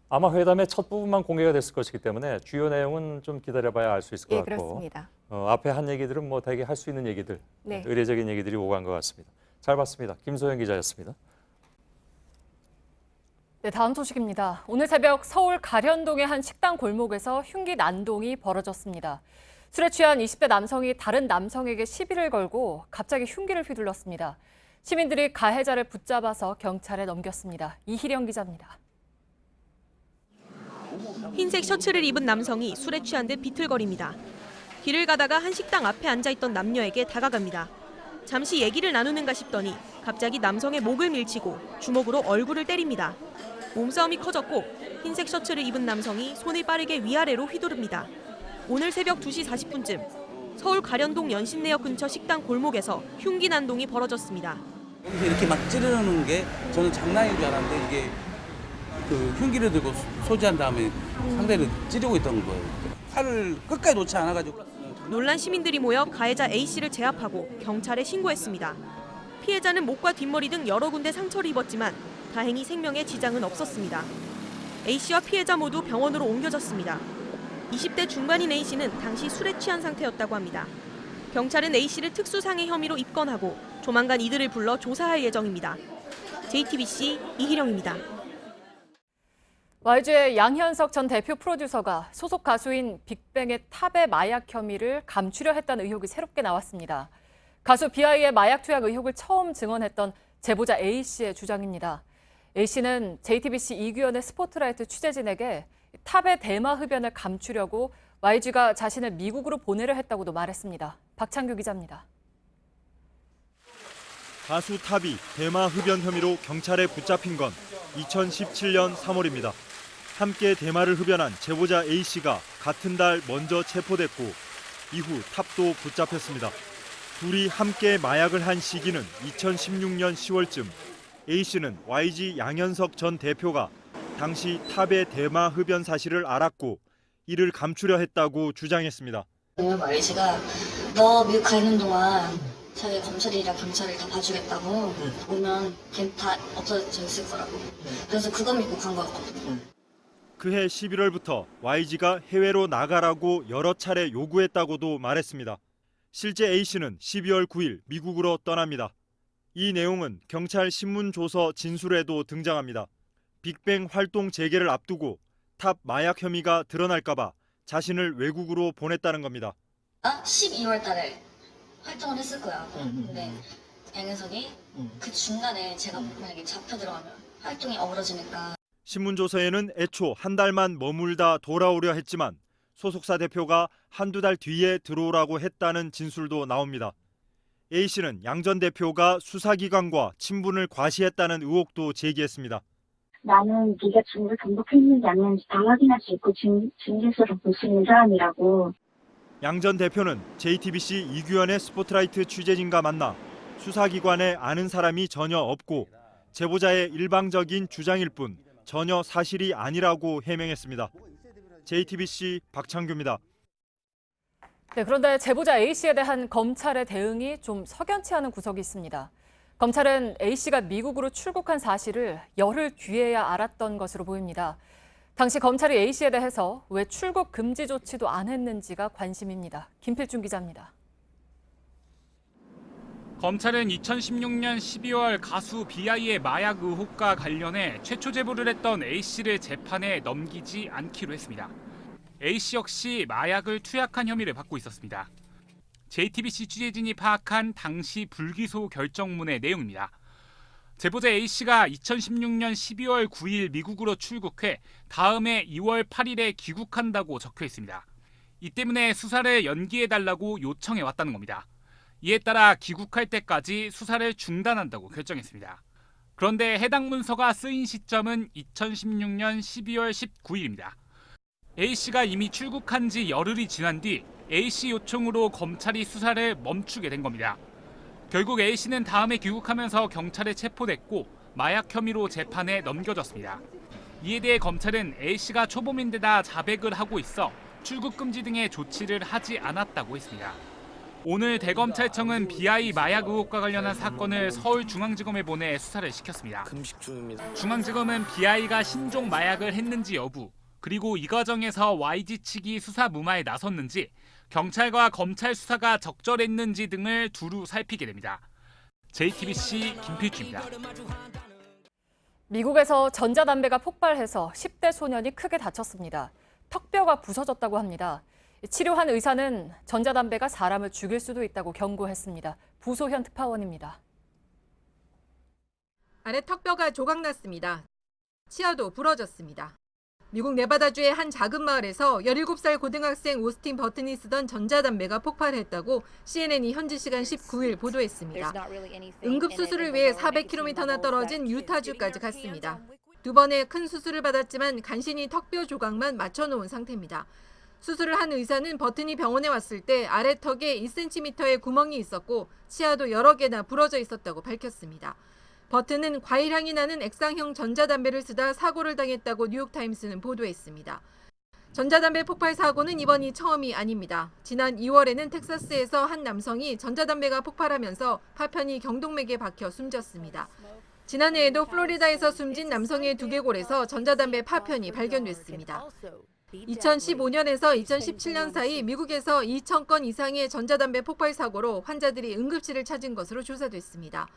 아마 회담의 첫 부분만 공개가 됐을 것이기 때문에 주요 내용은 좀 기다려봐야 알 수 있을 것 같고. 그렇습니다. 앞에 한 얘기들은 뭐 대개 할 수 있는 얘기들, 네. 의례적인 얘기들이 오간 것 같습니다. 잘 봤습니다. 김소영 기자였습니다. 네, 다음 소식입니다. 오늘 새벽 서울 가련동의 한 식당 골목에서 흉기 난동이 벌어졌습니다. 술에 취한 20대 남성이 다른 남성에게 시비를 걸고 갑자기 흉기를 휘둘렀습니다. 시민들이 가해자를 붙잡아서 경찰에 넘겼습니다. 이희령 기자입니다. 흰색 셔츠를 입은 남성이 술에 취한 듯 비틀거립니다. 길을 가다가 한 식당 앞에 앉아있던 남녀에게 다가갑니다. 잠시 얘기를 나누는가 싶더니 갑자기 남성의 목을 밀치고 주먹으로 얼굴을 때립니다. 몸싸움이 커졌고 흰색 셔츠를 입은 남성이 손을 빠르게 위아래로 휘두릅니다. 오늘 새벽 2시 40분쯤 서울 가련동 연신내역 근처 식당 골목에서 흉기 난동이 벌어졌습니다. 여기서 이렇게 막 찌르는 게 저는 장난인 줄 알았는데 이게 그 흉기를 들고 소지한 다음에 상대를 찌르고 있던 거예요. 팔을 끝까지 놓지 않아가지고. 놀란 시민들이 모여 가해자 A씨를 제압하고 경찰에 신고했습니다. 피해자는 목과 뒷머리 등 여러 군데 상처를 입었지만 다행히 생명에 지장은 없었습니다. A씨와 피해자 모두 병원으로 옮겨졌습니다. 20대 중반인 A씨는 당시 술에 취한 상태였다고 합니다. 경찰은 A씨를 특수상해 혐의로 입건하고 조만간 이들을 불러 조사할 예정입니다. JTBC 이희령입니다. YG의 양현석 전 대표 프로듀서가 소속 가수인 빅뱅의 탑의 마약 혐의를 감추려 했다는 의혹이 새롭게 나왔습니다. 가수 비아이의 마약 투약 의혹을 처음 증언했던 제보자 A씨의 주장입니다. A씨는 JTBC 이규현의 스포트라이트 취재진에게 탑의 대마 흡연을 감추려고 YG가 자신을 미국으로 보내려 했다고도 말했습니다. 박창규 기자입니다. 가수 탑이 대마 흡연 혐의로 경찰에 붙잡힌 건 2017년 3월입니다. 함께 대마를 흡연한 제보자 A씨가 같은 달 먼저 체포됐고 이후 탑도 붙잡혔습니다. 둘이 함께 마약을 한 시기는 2016년 10월쯤. A씨는 YG 양현석 전 대표가 당시 탑의 대마 흡연 사실을 알았고 이를 감추려 했다고 주장했습니다. YG가 너 미국 가 있는 동안 저희 검찰이랑 경찰이 다 봐주겠다고 오면 걔 다 없어져 있을 거라고. 그래서 그거 믿고 간 거였거든요. 그해 11월부터 YG가 해외로 나가라고 여러 차례 요구했다고도 말했습니다. 실제 A씨는 12월 9일 미국으로 떠납니다. 이 내용은 경찰 신문조서 진술에도 등장합니다. 빅뱅 활동 재개를 앞두고 탑 마약 혐의가 드러날까 봐 자신을 외국으로 보냈다는 겁니다. 12월 달에 활동을 했을 거야. 근데 양현석이 그 중간에 제가 만약에 잡혀 들어가면 활동이 어그러지니까. 신문조서에는 애초 한 달만 머물다 돌아오려 했지만 소속사 대표가 한두 달 뒤에 들어오라고 했다는 진술도 나옵니다. A씨는 양 전 대표가 수사기관과 친분을 과시했다는 의혹도 제기했습니다. 나는 네가 증거 등록했는지 안 했는지 다 확인할 수 있고 증거서를 볼 수 있는 사람이라고. 양 전 대표는 JTBC 이규현의 스포트라이트 취재진과 만나 수사기관에 아는 사람이 전혀 없고 제보자의 일방적인 주장일 뿐 전혀 사실이 아니라고 해명했습니다. JTBC 박창규입니다. 네, 그런데 제보자 A씨에 대한 검찰의 대응이 좀 석연치 않은 구석이 있습니다. 검찰은 A씨가 미국으로 출국한 사실을 열흘 뒤에야 알았던 것으로 보입니다. 당시 검찰이 A씨에 대해서 왜 출국 금지 조치도 안 했는지가 관심입니다. 김필중 기자입니다. 검찰은 2016년 12월 가수 비아이의 마약 의혹과 관련해 최초 제보를 했던 A씨를 재판에 넘기지 않기로 했습니다. A씨 역시 마약을 투약한 혐의를 받고 있었습니다. JTBC 취재진이 파악한 당시 불기소 결정문의 내용입니다. 제보자 A씨가 2016년 12월 9일 미국으로 출국해 다음해 2월 8일에 귀국한다고 적혀 있습니다. 이 때문에 수사를 연기해달라고 요청해 왔다는 겁니다. 이에 따라 귀국할 때까지 수사를 중단한다고 결정했습니다. 그런데 해당 문서가 쓰인 시점은 2016년 12월 19일입니다. A씨가 이미 출국한 지 열흘이 지난 뒤 A씨 요청으로 검찰이 수사를 멈추게 된 겁니다. 결국 A씨는 다음에 귀국하면서 경찰에 체포됐고 마약 혐의로 재판에 넘겨졌습니다. 이에 대해 검찰은 A씨가 초범인데다 자백을 하고 있어 출국 금지 등의 조치를 하지 않았다고 했습니다. 오늘 대검찰청은 비아이 마약 의혹과 관련한 사건을 서울중앙지검에 보내 수사를 시켰습니다. 중앙지검은 비아이가 신종 마약을 했는지 여부, 그리고 이 과정에서 YG 측이 수사 무마에 나섰는지, 경찰과 검찰 수사가 적절했는지 등을 두루 살피게 됩니다. JTBC 김필주입니다. 미국에서 전자담배가 폭발해서 10대 소년이 크게 다쳤습니다. 턱뼈가 부서졌다고 합니다. 치료한 의사는 전자담배가 사람을 죽일 수도 있다고 경고했습니다. 부소현 특파원입니다. 아래 턱뼈가 조각났습니다. 치아도 부러졌습니다. 미국 네바다주의 한 작은 마을에서 17살 고등학생 오스틴 버튼이 쓰던 전자담배가 폭발했다고 CNN이 현지 시간 19일 보도했습니다. 응급수술을 위해 400km나 떨어진 유타주까지 갔습니다. 두 번의 큰 수술을 받았지만 간신히 턱뼈 조각만 맞춰놓은 상태입니다. 수술을 한 의사는 버튼이 병원에 왔을 때 아래 턱에 2cm의 구멍이 있었고 치아도 여러 개나 부러져 있었다고 밝혔습니다. 버튼은 과일향이 나는 액상형 전자담배를 쓰다 사고를 당했다고 뉴욕타임스는 보도했습니다. 전자담배 폭발 사고는 이번이 처음이 아닙니다. 지난 2월에는 텍사스에서 한 남성이 전자담배가 폭발하면서 파편이 경동맥에 박혀 숨졌습니다. 지난해에도 플로리다에서 숨진 남성의 두개골에서 전자담배 파편이 발견됐습니다. 2015년에서 2017년 사이 미국에서 2,000건 이상의 전자담배 폭발 사고로 환자들이 응급실을 찾은 것으로 조사됐습니다.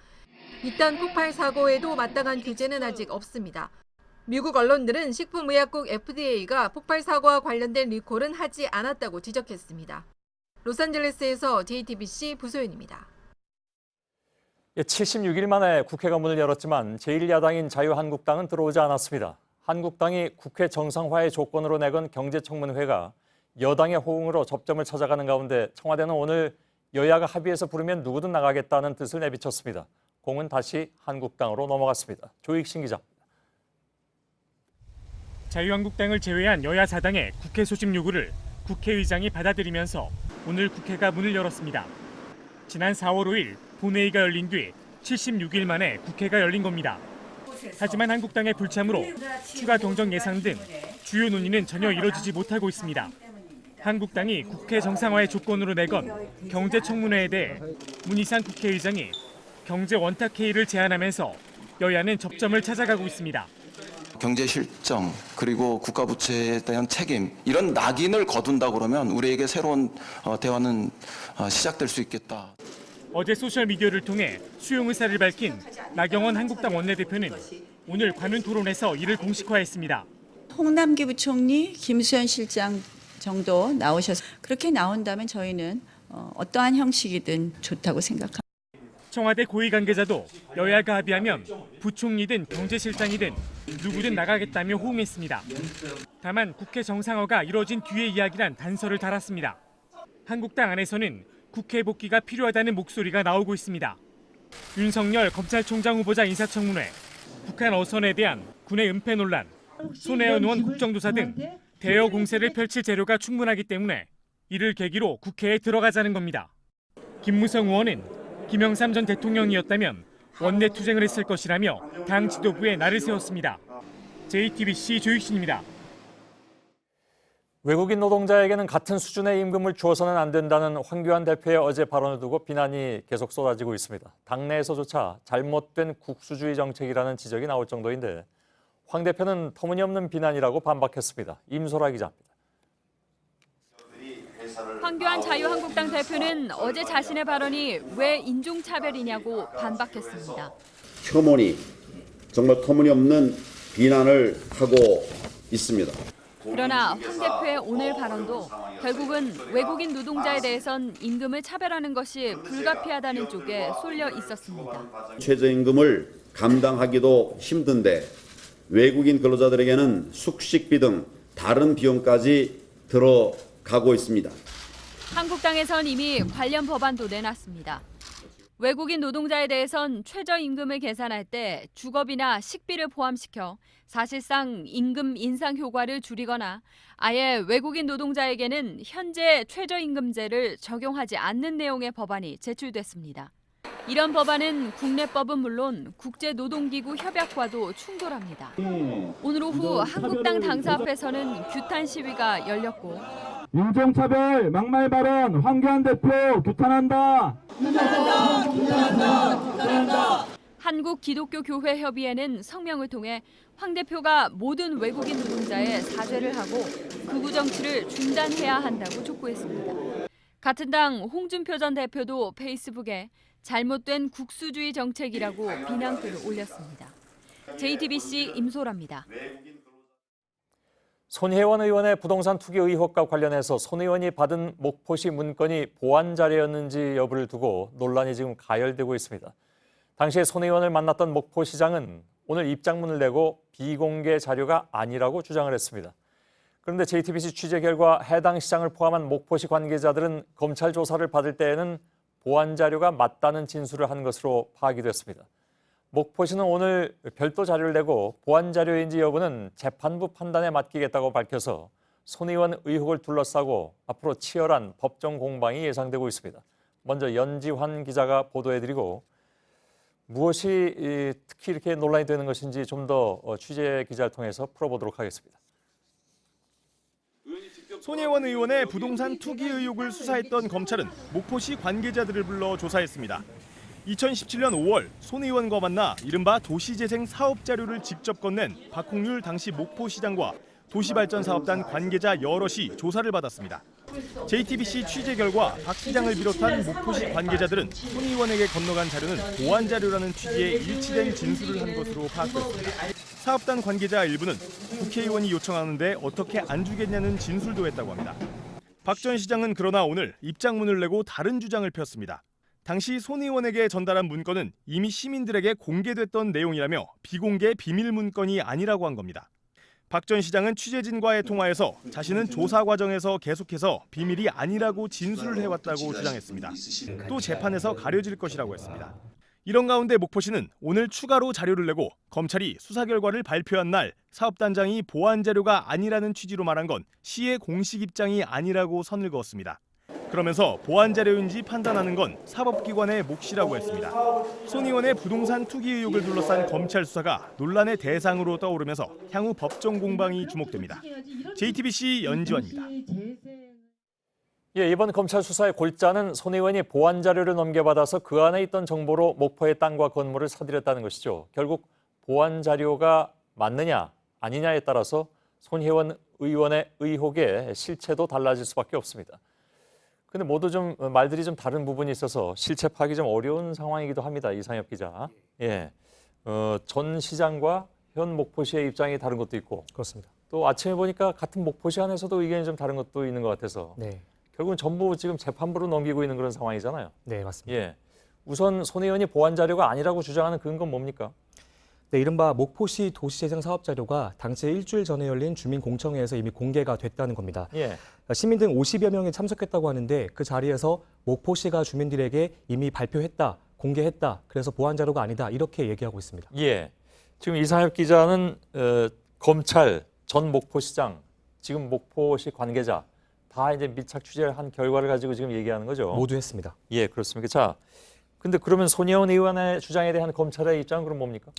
이딴 폭발 사고에도 마땅한 규제는 아직 없습니다. 미국 언론들은 식품의약국 FDA가 폭발 사고와 관련된 리콜은 하지 않았다고 지적했습니다. 로스앤젤레스에서 JTBC 부소연입니다. 76일 만에 국회가 문을 열었지만 제1야당인 자유한국당은 들어오지 않았습니다. 한국당이 국회 정상화의 조건으로 내건 경제청문회가 여당의 호응으로 접점을 찾아가는 가운데 청와대는 오늘 여야가 합의해서 부르면 누구든 나가겠다는 뜻을 내비쳤습니다. 공은 다시 한국당으로 넘어갔습니다. 조익신 기자. 자유한국당을 제외한 여야 4당의 국회 소집 요구를 국회의장이 받아들이면서 오늘 국회가 문을 열었습니다. 지난 4월 5일 본회의가 열린 뒤 76일 만에 국회가 열린 겁니다. 하지만 한국당의 불참으로 추가 경정 예상 등 주요 논의는 전혀 이뤄지지 못하고 있습니다. 한국당이 국회 정상화의 조건으로 내건 경제청문회에 대해 문희상 국회의장이 경제 원탁회의를 제안하면서 여야는 접점을 찾아가고 있습니다. 경제 실정 그리고 국가 부채에 대한 책임 이런 낙인을 거둔다 그러면 우리에게 새로운 대화는 시작될 수 있겠다. 어제 소셜미디어를 통해 수용 의사를 밝힌 나경원 한국당 원내대표는 오늘 관훈 토론에서 이를 공식화했습니다. 홍남기 부총리, 김수현 실장 정도 나오셔서 그렇게 나온다면 저희는 어떠한 형식이든 좋다고 생각합니다. 청와대 고위 관계자도 여야가 합의하면 부총리든 경제실장이든 누구든 나가겠다며 호응했습니다. 다만 국회 정상화가 이뤄진 뒤의 이야기란 단서를 달았습니다. 한국당 안에서는 국회 복귀가 필요하다는 목소리가 나오고 있습니다. 윤석열 검찰총장 후보자 인사청문회, 북한 어선에 대한 군의 은폐 논란, 손혜원 의원 국정조사 등 대여 공세를 펼칠 재료가 충분하기 때문에 이를 계기로 국회에 들어가자는 겁니다. 김무성 의원은 김영삼 전 대통령이었다면 원내 투쟁을 했을 것이라며 당 지도부에 날을 세웠습니다. JTBC 조익신입니다. 외국인 노동자에게는 같은 수준의 임금을 주어서는 안 된다는 황교안 대표의 어제 발언을 두고 비난이 계속 쏟아지고 있습니다. 당내에서조차 잘못된 국수주의 정책이라는 지적이 나올 정도인데 황 대표는 터무니없는 비난이라고 반박했습니다. 임소라 기자입니다. 황교안 자유한국당 대표는 어제 자신의 발언이 왜 인종차별이냐고 반박했습니다. 혐오니 정말 터무니없는 비난을 하고 있습니다. 그러나 황 대표의 오늘 발언도 결국은 외국인 노동자에 대해선 임금을 차별하는 것이 불가피하다는 쪽에 쏠려 있었습니다. 최저임금을 감당하기도 힘든데 외국인 근로자들에게는 숙식비 등 다른 비용까지 들어가고 있습니다. 한국당에선 이미 관련 법안도 내놨습니다. 외국인 노동자에 대해선 최저임금을 계산할 때 주거비나 식비를 포함시켜 사실상 임금 인상 효과를 줄이거나 아예 외국인 노동자에게는 현재 최저임금제를 적용하지 않는 내용의 법안이 제출됐습니다. 이런 법안은 국내법은 물론 국제노동기구 협약과도 충돌합니다. 오늘 오후 한국당 당사 앞에서는 규탄 시위가 열렸고 인종차별 막말 발언 황교안 대표 규탄한다. 한국기독교교회협의회는 성명을 통해 황 대표가 모든 외국인 노동자에 사죄를 하고 극우 정치를 중단해야 한다고 촉구했습니다. 같은 당 홍준표 전 대표도 페이스북에 잘못된 국수주의 정책이라고 비난글을 올렸습니다. JTBC 임소라입니다. 손혜원 의원의 부동산 투기 의혹과 관련해서 손 의원이 받은 목포시 문건이 보안 자료였는지 여부를 두고 논란이 지금 가열되고 있습니다. 당시에 손 의원을 만났던 목포시장은 오늘 입장문을 내고 비공개 자료가 아니라고 주장을 했습니다. 그런데 JTBC 취재 결과 해당 시장을 포함한 목포시 관계자들은 검찰 조사를 받을 때에는 보안 자료가 맞다는 진술을 한 것으로 파악이 됐습니다. 목포시는 오늘 별도 자료를 내고 보안 자료인지 여부는 재판부 판단에 맡기겠다고 밝혀서 손 의원 의혹을 둘러싸고 앞으로 치열한 법정 공방이 예상되고 있습니다. 먼저 연지환 기자가 보도해드리고 무엇이 특히 이렇게 논란이 되는 것인지 좀 더 취재 기자를 통해서 풀어보도록 하겠습니다. 손혜원 의원의 부동산 투기 의혹을 수사했던 검찰은 목포시 관계자들을 불러 조사했습니다. 2017년 5월 손 의원과 만나 이른바 도시재생 사업 자료를 직접 건넨 박홍률 당시 목포시장과 도시발전사업단 관계자 여럿이 조사를 받았습니다. JTBC 취재 결과 박 시장을 비롯한 목포시 관계자들은 손 의원에게 건너간 자료는 보안 자료라는 취지의 일치된 진술을 한 것으로 파악됐습니다. 사업단 관계자 일부는 국회의원이 요청하는데 어떻게 안 주겠냐는 진술도 했다고 합니다. 박 전 시장은 그러나 오늘 입장문을 내고 다른 주장을 폈습니다. 당시 손 의원에게 전달한 문건은 이미 시민들에게 공개됐던 내용이라며 비공개 비밀 문건이 아니라고 한 겁니다. 박 전 시장은 취재진과의 통화에서 자신은 조사 과정에서 계속해서 비밀이 아니라고 진술을 해왔다고 주장했습니다. 또 재판에서 가려질 것이라고 했습니다. 이런 가운데 목포시는 오늘 추가로 자료를 내고 검찰이 수사 결과를 발표한 날 사업단장이 보완 자료가 아니라는 취지로 말한 건 시의 공식 입장이 아니라고 선을 그었습니다. 그러면서 보완 자료인지 판단하는 건 사법기관의 몫이라고 했습니다. 손 의원의 부동산 투기 의혹을 둘러싼 검찰 수사가 논란의 대상으로 떠오르면서 향후 법정 공방이 주목됩니다. JTBC 연지원입니다. 예, 이번 검찰 수사의 골자는 손 의원이 보완 자료를 넘겨받아서 그 안에 있던 정보로 목포의 땅과 건물을 사들였다는 것이죠. 결국 보완 자료가 맞느냐 아니냐에 따라서 손 의원의 의혹의 실체도 달라질 수밖에 없습니다. 근데 모두 좀 말들이 좀 다른 부분이 있어서 실체 파악이 좀 어려운 상황이기도 합니다. 이상엽 기자. 예, 전 시장과 현 목포시의 입장이 다른 것도 있고. 그렇습니다. 또 아침에 보니까 같은 목포시 안에서도 의견이 좀 다른 것도 있는 것 같아서. 네. 결국은 전부 지금 재판부로 넘기고 있는 그런 상황이잖아요. 네, 맞습니다. 예, 우선 손 의원이 보완 자료가 아니라고 주장하는 근거는 뭡니까? 네, 이른바 목포시 도시재생 사업 자료가 당시 일주일 전에 열린 주민공청회에서 이미 공개가 됐다는 겁니다. 예. 시민 등 50여 명이 참석했다고 하는데 그 자리에서 목포시가 주민들에게 이미 발표했다, 공개했다, 그래서 보완 자료가 아니다 이렇게 얘기하고 있습니다. 예, 지금 이상엽 기자는 검찰, 전 목포시장, 지금 목포시 관계자 다 이제 밀착 취재를 한 결과를 가지고 지금 얘기하는 거죠. 모두 했습니다. 예, 그렇습니까? 자, 근데 그러면 손혜원 의원의 주장에 대한 검찰의 입장은 그럼 뭡니까?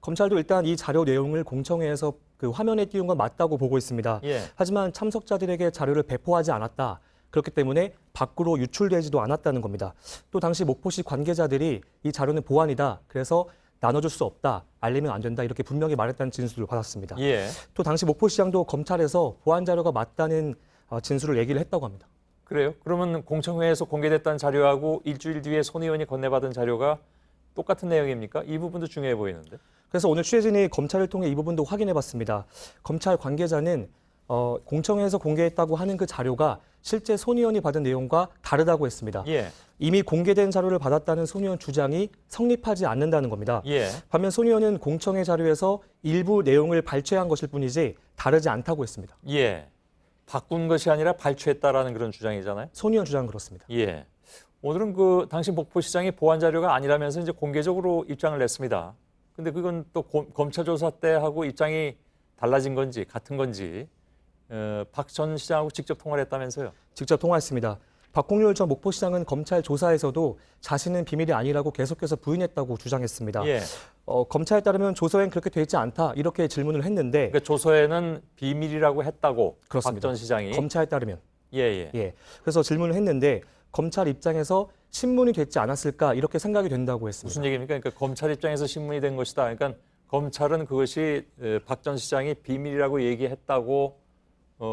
검찰도 일단 이 자료 내용을 공청회에서 그 화면에 띄운 건 맞다고 보고 있습니다. 예. 하지만 참석자들에게 자료를 배포하지 않았다. 그렇기 때문에 밖으로 유출되지도 않았다는 겁니다. 또 당시 목포시 관계자들이 이 자료는 보완이다. 그래서 나눠줄 수 없다. 알리면 안 된다. 이렇게 분명히 말했다는 진술을 받았습니다. 예. 또 당시 목포시장도 검찰에서 보완 자료가 맞다는 진술을 얘기를 했다고 합니다. 그래요? 그러면 공청회에서 공개됐다는 자료하고 일주일 뒤에 손 의원이 건네받은 자료가 똑같은 내용입니까? 이 부분도 중요해 보이는데. 그래서 오늘 취재진이 검찰을 통해 이 부분도 확인해봤습니다. 검찰 관계자는 공청회에서 공개했다고 하는 그 자료가 실제 손 의원이 받은 내용과 다르다고 했습니다. 예. 이미 공개된 자료를 받았다는 손 의원 주장이 성립하지 않는다는 겁니다. 예. 반면 손 의원은 공청회 자료에서 일부 내용을 발췌한 것일 뿐이지 다르지 않다고 했습니다. 예. 바꾼 것이 아니라 발췌했다라는 그런 주장이잖아요. 손 의원 주장은 그렇습니다. 예. 오늘은 그 당시 목포시장이 보완 자료가 아니라면서 이제 공개적으로 입장을 냈습니다. 근데 그건 또 검찰 조사 때 하고 입장이 달라진 건지 같은 건지 박 전 시장하고 직접 통화를 했다면서요? 직접 통화했습니다. 박홍률 전 목포시장은 검찰 조사에서도 자신은 비밀이 아니라고 계속해서 부인했다고 주장했습니다. 예. 검찰에 따르면 조서엔 그렇게 돼 있지 않다 이렇게 질문을 했는데 그러니까 조서에는 비밀이라고 했다고 박 그렇습니다. 전 시장이. 검찰에 따르면. 예. 그래서 질문을 했는데 검찰 입장에서 신문이 됐지 않았을까 이렇게 생각이 된다고 했습니다. 무슨 얘기입니까? 그러니까 검찰 입장에서 신문이 된 것이다. 그러니까 검찰은 그것이 박 전 시장이 비밀이라고 얘기했다고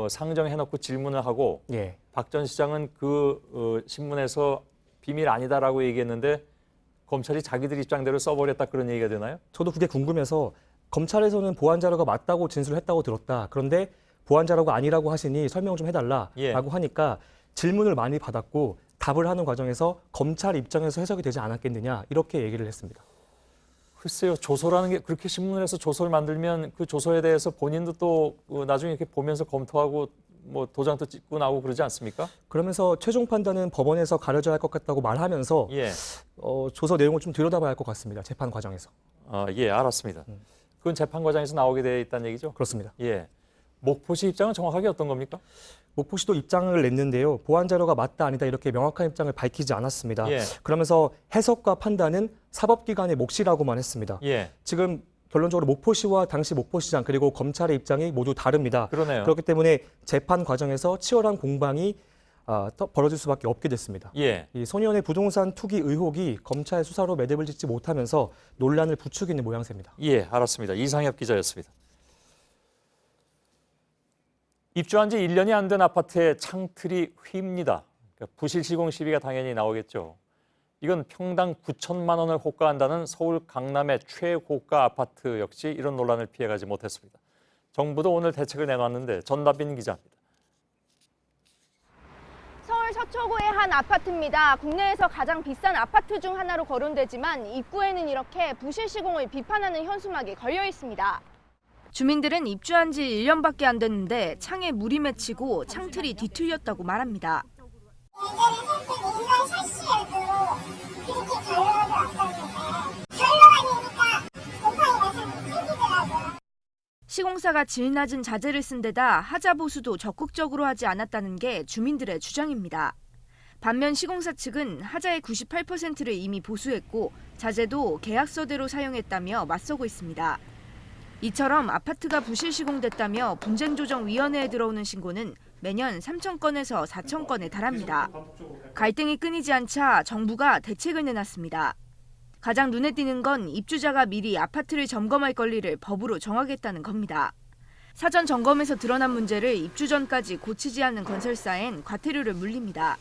상정해놓고 질문을 하고 예. 박 전 시장은 그 신문에서 비밀 아니다라고 얘기했는데 검찰이 자기들 입장대로 써버렸다 그런 얘기가 되나요? 저도 그게 궁금해서 검찰에서는 보완 자료가 맞다고 진술했다고 들었다. 그런데 보완 자료가 아니라고 하시니 설명 좀 해달라라고 하니까 질문을 많이 받았고 답을 하는 과정에서 검찰 입장에서 해석이 되지 않았겠느냐 이렇게 얘기를 했습니다. 글쎄요. 조서라는 게 그렇게 신문을 해서 조서를 만들면 그 조서에 대해서 본인도 또 나중에 이렇게 보면서 검토하고 뭐 도장도 찍고 나오고 그러지 않습니까? 그러면서 최종 판단은 법원에서 가려져야 할 것 같다고 말하면서 조서 내용을 좀 들여다봐야 할 것 같습니다. 재판 과정에서. 예, 알았습니다. 그건 재판 과정에서 나오게 돼 있다는 얘기죠? 그렇습니다. 예. 목포시 입장은 정확하게 어떤 겁니까? 목포시도 입장을 냈는데요. 보완 자료가 맞다 아니다 이렇게 명확한 입장을 밝히지 않았습니다. 그러면서 해석과 판단은 사법기관의 몫이라고만 했습니다. 지금 결론적으로 목포시와 당시 목포시장 그리고 검찰의 입장이 모두 다릅니다. 그러네요. 그렇기 때문에 재판 과정에서 치열한 공방이 벌어질 수밖에 없게 됐습니다. 이 손 의원의 부동산 투기 의혹이 검찰 수사로 매듭을 짓지 못하면서 논란을 부추기는 모양새입니다. 예, 알았습니다. 이상엽 기자였습니다. 입주한 지 1년이 안 된 아파트에 창틀이 휩니다. 그러니까 부실 시공 시비가 당연히 나오겠죠. 이건 평당 9천만 원을 호가한다는 서울 강남의 최고가 아파트 역시 이런 논란을 피해가지 못했습니다. 정부도 오늘 대책을 내놨는데 전다빈 기자입니다. 서울 서초구의 한 아파트입니다. 국내에서 가장 비싼 아파트 중 하나로 거론되지만 입구에는 이렇게 부실 시공을 비판하는 현수막이 걸려 있습니다. 주민들은 입주한 지 1년밖에 안 됐는데 창에 물이 맺히고 창틀이 뒤틀렸다고 말합니다. 예전에 살때 맨날 샤시해도 이렇게 가열하지 않았는데 시공사가 질 낮은 자재를 쓴 데다 하자 보수도 적극적으로 하지 않았다는 게 주민들의 주장입니다. 반면 시공사 측은 하자의 98%를 이미 보수했고 자재도 계약서대로 사용했다며 맞서고 있습니다. 이처럼 아파트가 부실 시공됐다며 분쟁조정위원회에 들어오는 신고는 매년 3,000건에서 4,000건에 달합니다. 갈등이 끊이지 않자 정부가 대책을 내놨습니다. 가장 눈에 띄는 건 입주자가 미리 아파트를 점검할 권리를 법으로 정하겠다는 겁니다. 사전 점검에서 드러난 문제를 입주 전까지 고치지 않는 건설사엔 과태료를 물립니다.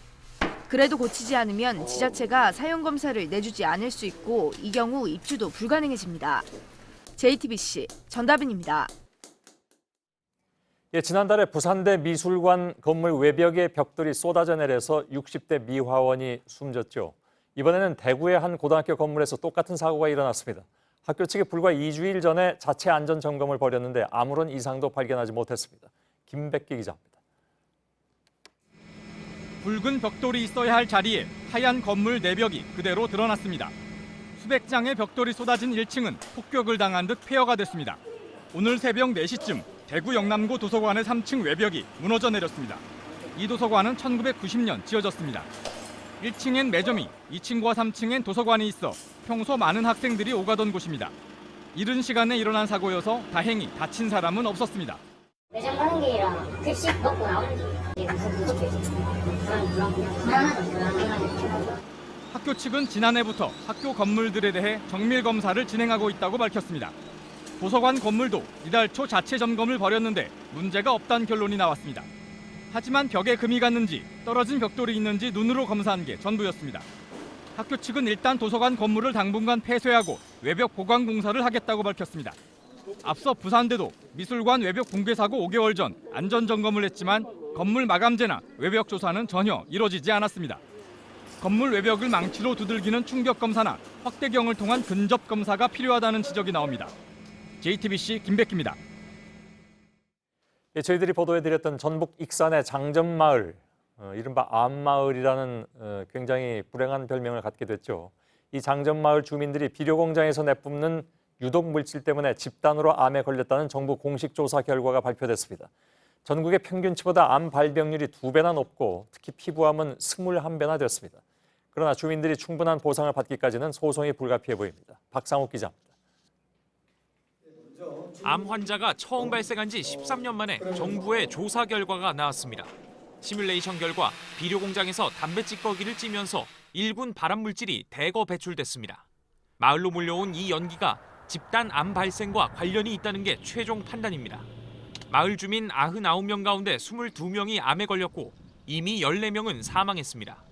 그래도 고치지 않으면 지자체가 사용검사를 내주지 않을 수 있고 이 경우 입주도 불가능해집니다. JTBC 전다빈입니다. 예, 지난달에 부산대 미술관 건물 외벽에 벽돌이 쏟아져 내려서 60대 미화원이 숨졌죠. 이번에는 대구의 한 고등학교 건물에서 똑같은 사고가 일어났습니다. 학교 측이 불과 2주일 전에 자체 안전 점검을 벌였는데 아무런 이상도 발견하지 못했습니다. 김백기 기자입니다. 붉은 벽돌이 있어야 할 자리에 하얀 건물 내벽이 그대로 드러났습니다. 수백 장의 벽돌이 쏟아진 1층은 폭격을 당한 듯 폐허가 됐습니다. 오늘 새벽 4시쯤 대구 영남구 도서관의 3층 외벽이 무너져 내렸습니다. 이 도서관은 1990년 지어졌습니다. 1층엔 매점이, 2층과 3층엔 도서관이 있어 평소 많은 학생들이 오가던 곳입니다. 이른 시간에 일어난 사고여서 다행히 다친 사람은 없었습니다. 매점 가는 길이라 급식 먹고 나오는 게 무슨 학교 측은 지난해부터 학교 건물들에 대해 정밀 검사를 진행하고 있다고 밝혔습니다. 도서관 건물도 이달 초 자체 점검을 벌였는데 문제가 없다는 결론이 나왔습니다. 하지만 벽에 금이 갔는지 떨어진 벽돌이 있는지 눈으로 검사한 게 전부였습니다. 학교 측은 일단 도서관 건물을 당분간 폐쇄하고 외벽 보강 공사를 하겠다고 밝혔습니다. 앞서 부산대도 미술관 외벽 붕괴 사고 5개월 전 안전 점검을 했지만 건물 마감재나 외벽 조사는 전혀 이뤄지지 않았습니다. 건물 외벽을 망치로 두들기는 충격 검사나 확대경을 통한 근접 검사가 필요하다는 지적이 나옵니다. JTBC 김백기입니다. 예, 저희들이 보도해드렸던 전북 익산의 장전마을, 이른바 암마을이라는 굉장히 불행한 별명을 갖게 됐죠. 이 장전마을 주민들이 비료공장에서 내뿜는 유독 물질 때문에 집단으로 암에 걸렸다는 정부 공식 조사 결과가 발표됐습니다. 전국의 평균치보다 암 발병률이 2배나 높고 특히 피부암은 21배나 됐습니다. 그러나 주민들이 충분한 보상을 받기까지는 소송이 불가피해 보입니다. 박상욱 기자입니다. 암 환자가 처음 발생한 지 13년 만에 정부의 조사 결과가 나왔습니다. 시뮬레이션 결과 비료 공장에서 담배 찌꺼기를 찌면서 1군 발암 물질이 대거 배출됐습니다. 마을로 몰려온 이 연기가 집단 암 발생과 관련이 있다는 게 최종 판단입니다. 마을 주민 99명 가운데 22명이 암에 걸렸고 이미 14명은 사망했습니다.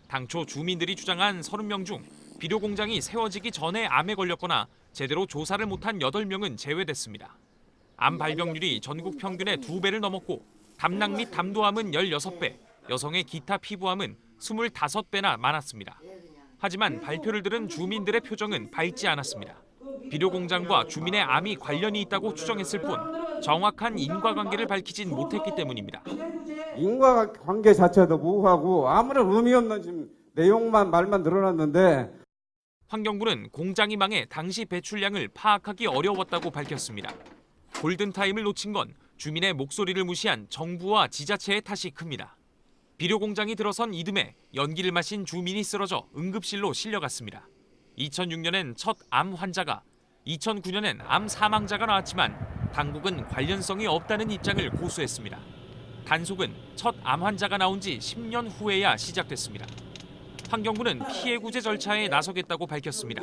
당초 주민들이 주장한 30명 중 비료 공장이 세워지기 전에 암에 걸렸거나 제대로 조사를 못한 8명은 제외됐습니다. 암 발병률이 전국 평균의 2배를 넘었고 담낭 및 담도암은 16배, 여성의 기타 피부암은 25배나 많았습니다. 하지만 발표를 들은 주민들의 표정은 밝지 않았습니다. 비료 공장과 주민의 암이 관련이 있다고 추정했을 뿐 정확한 인과관계를 밝히진 못했기 때문입니다. 인과관계 자체도 모호하고 아무런 의미 없는 지금 내용만 말만 늘어났는데 환경부는 공장이 망해 당시 배출량을 파악하기 어려웠다고 밝혔습니다. 골든타임을 놓친 건 주민의 목소리를 무시한 정부와 지자체의 탓이 큽니다. 비료 공장이 들어선 이듬해 연기를 마신 주민이 쓰러져 응급실로 실려갔습니다. 2006년엔 첫 암 환자가, 2009년엔 암 사망자가 나왔지만 당국은 관련성이 없다는 입장을 고수했습니다. 단속은 첫 암 환자가 나온 지 10년 후에야 시작됐습니다. 환경부는 피해 구제 절차에 나서겠다고 밝혔습니다.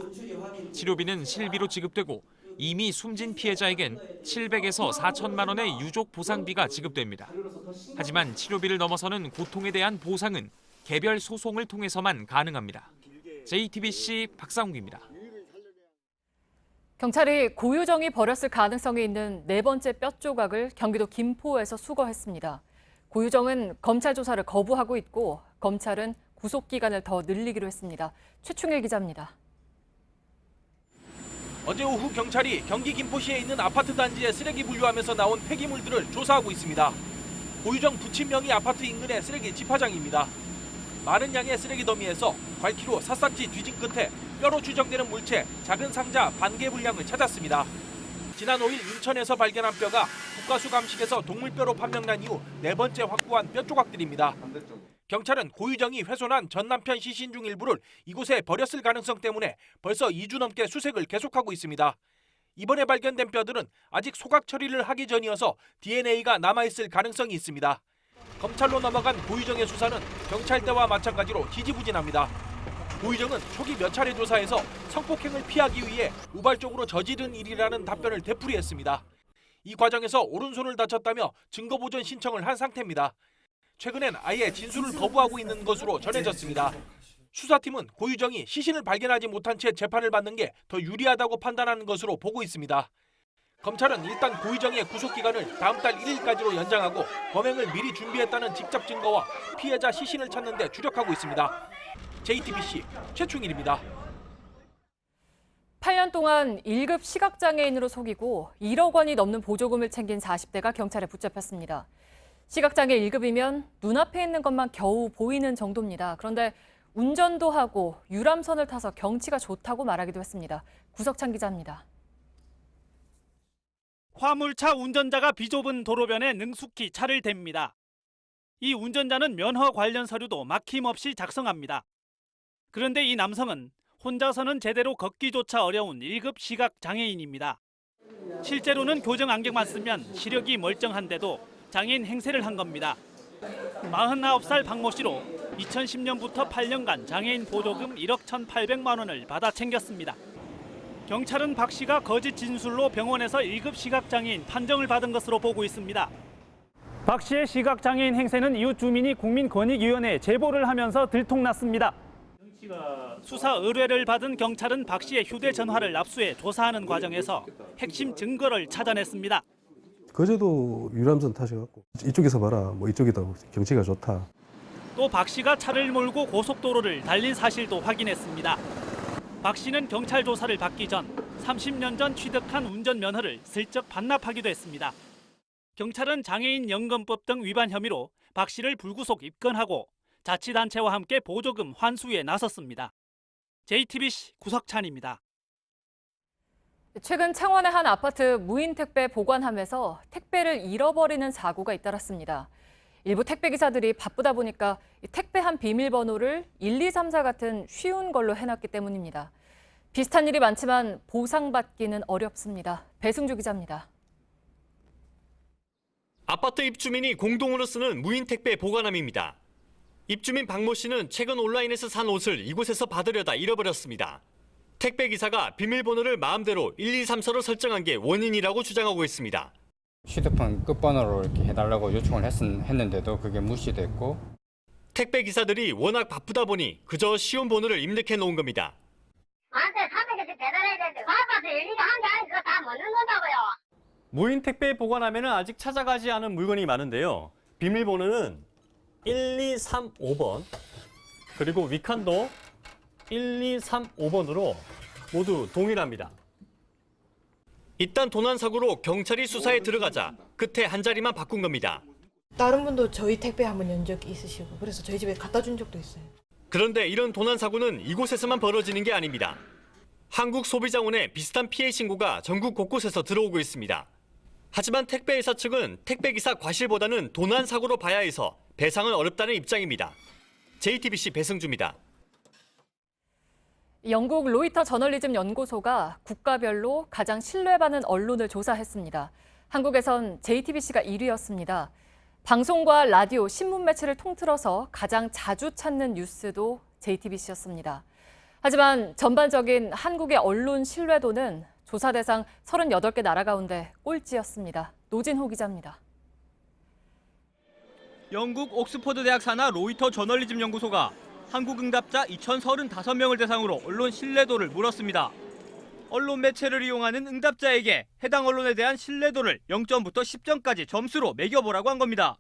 치료비는 실비로 지급되고 이미 숨진 피해자에겐 700에서 4천만 원의 유족 보상비가 지급됩니다. 하지만 치료비를 넘어서는 고통에 대한 보상은 개별 소송을 통해서만 가능합니다. JTBC 박상욱입니다. 경찰이 고유정이 버렸을 가능성이 있는 4번째 뼈 조각을 경기도 김포에서 수거했습니다. 고유정은 검찰 조사를 거부하고 있고 검찰은 구속 기간을 더 늘리기로 했습니다. 최충일 기자입니다. 어제 오후 경찰이 경기 김포시에 있는 아파트 단지에 쓰레기 분류하면서 나온 폐기물들을 조사하고 있습니다. 고유정 부친명의 아파트 인근의 쓰레기 집화장입니다. 많은 양의 쓰레기 더미에서 괄키로 샅샅이 뒤진 끝에 뼈로 추정되는 물체 작은 상자 반 개 분량을 찾았습니다. 지난 5일 인천에서 발견한 뼈가 국가수감식에서 동물뼈로 판명난 이후 4번째 확보한 뼈 조각들입니다. 경찰은 고유정이 훼손한 전 남편 시신 중 일부를 이곳에 버렸을 가능성 때문에 벌써 2주 넘게 수색을 계속하고 있습니다. 이번에 발견된 뼈들은 아직 소각 처리를 하기 전이어서 DNA가 남아있을 가능성이 있습니다. 검찰로 넘어간 고유정의 수사는 경찰 때와 마찬가지로 지지부진합니다. 고유정은 초기 몇 차례 조사에서 성폭행을 피하기 위해 우발적으로 저지른 일이라는 답변을 되풀이했습니다. 이 과정에서 오른손을 다쳤다며 증거보전 신청을 한 상태입니다. 최근엔 아예 진술을 거부하고 있는 것으로 전해졌습니다. 수사팀은 고유정이 시신을 발견하지 못한 채 재판을 받는 게 더 유리하다고 판단하는 것으로 보고 있습니다. 검찰은 일단 고유정의 구속기간을 다음 달 1일까지로 연장하고 범행을 미리 준비했다는 직접 증거와 피해자 시신을 찾는 데 주력하고 있습니다. JTBC 최충일입니다. 8년 동안 1급 시각장애인으로 속이고 1억 원이 넘는 보조금을 챙긴 40대가 경찰에 붙잡혔습니다. 시각장애 1급이면 눈앞에 있는 것만 겨우 보이는 정도입니다. 그런데 운전도 하고 유람선을 타서 경치가 좋다고 말하기도 했습니다. 구석찬 기자입니다. 화물차 운전자가 비좁은 도로변에 능숙히 차를 댑니다. 이 운전자는 면허 관련 서류도 막힘없이 작성합니다. 그런데 이 남성은 혼자서는 제대로 걷기조차 어려운 1급 시각장애인입니다. 실제로는 교정 안경만 쓰면 시력이 멀쩡한데도 장애인 행세를 한 겁니다. 49살 박모 씨로 2010년부터 8년간 장애인 보조금 1억 1,800만 원을 받아 챙겼습니다. 경찰은 박 씨가 거짓 진술로 병원에서 1급 시각장애인 판정을 받은 것으로 보고 있습니다. 박 씨의 시각장애인 행세는 이웃 주민이 국민권익위원회에 제보를 하면서 들통났습니다. 수사 의뢰를 받은 경찰은 박 씨의 휴대전화를 압수해 조사하는 과정에서 핵심 증거를 찾아냈습니다. 그제도 유람선 타셔갖고 이쪽에서 봐라, 뭐 이쪽이 더 경치가 좋다. 또 박 씨가 차를 몰고 고속도로를 달린 사실도 확인했습니다. 박 씨는 경찰 조사를 받기 전 30년 전 취득한 운전면허를 슬쩍 반납하기도 했습니다. 경찰은 장애인 연금법 등 위반 혐의로 박 씨를 불구속 입건하고 자치단체와 함께 보조금 환수에 나섰습니다. JTBC 구석찬입니다. 최근 창원의 한 아파트 무인 택배 보관함에서 택배를 잃어버리는 사고가 잇따랐습니다. 일부 택배기사들이 바쁘다 보니까 택배한 비밀번호를 1234 같은 쉬운 걸로 해놨기 때문입니다. 비슷한 일이 많지만 보상받기는 어렵습니다. 배승주 기자입니다. 아파트 입주민이 공동으로 쓰는 무인 택배 보관함입니다. 입주민 박모 씨는 최근 온라인에서 산 옷을 이곳에서 받으려다 잃어버렸습니다. 택배기사가 비밀번호를 마음대로 1234로 설정한 게 원인이라고 주장하고 있습니다. 휴대폰 끝번호로 이렇게 해달라고 요청을 했는데도 그게 무시됐고. 택배기사들이 워낙 바쁘다 보니 그저 쉬운 번호를 입력해 놓은 겁니다. 나한테 300개씩 배달해야 되는데 바빠서 일일이 한 게 아니고 그거 다 못 넣는다고요. 무인 택배 보관함에는 아직 찾아가지 않은 물건이 많은데요. 비밀번호는 1235번, 그리고 위칸도 1235번으로 모두 동일합니다. 일단 도난사고로 경찰이 수사에 들어가자 끝에 한 자리만 바꾼 겁니다. 다른 분도 저희 택배 한번 연 적이 있으시고 그래서 저희 집에 갖다 준 적도 있어요. 그런데 이런 도난사고는 이곳에서만 벌어지는 게 아닙니다. 한국소비자원에 비슷한 피해 신고가 전국 곳곳에서 들어오고 있습니다. 하지만 택배회사 측은 택배기사 과실보다는 도난사고로 봐야 해서 배상은 어렵다는 입장입니다. JTBC 배승주입니다. 영국 로이터 저널리즘 연구소가 국가별로 가장 신뢰받는 언론을 조사했습니다. 한국에선 JTBC가 1위였습니다. 방송과 라디오, 신문 매체를 통틀어서 가장 자주 찾는 뉴스도 JTBC였습니다. 하지만 전반적인 한국의 언론 신뢰도는 조사 대상 38개 나라 가운데 꼴찌였습니다. 노진호 기자입니다. 영국 옥스퍼드 대학 산하 로이터 저널리즘 연구소가 한국 응답자 2,035명을 대상으로 언론 신뢰도를 물었습니다. 언론 매체를 이용하는 응답자에게 해당 언론에 대한 신뢰도를 0점부터 10점까지 점수로 매겨보라고 한 겁니다.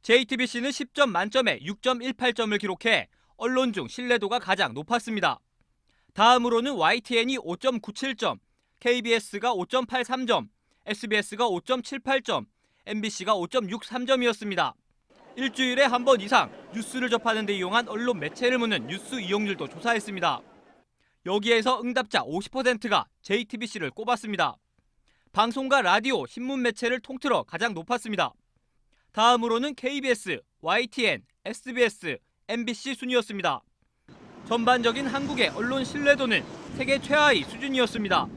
JTBC는 10점 만점에 6.18점을 기록해 언론 중 신뢰도가 가장 높았습니다. 다음으로는 YTN이 5.97점, KBS가 5.83점, SBS가 5.78점, MBC가 5.63점이었습니다. 일주일에 한 번 이상 뉴스를 접하는 데 이용한 언론 매체를 묻는 뉴스 이용률도 조사했습니다. 여기에서 응답자 50%가 JTBC를 꼽았습니다. 방송과 라디오, 신문 매체를 통틀어 가장 높았습니다. 다음으로는 KBS, YTN, SBS, MBC 순이었습니다. 전반적인 한국의 언론 신뢰도는 세계 최하위 수준이었습니다.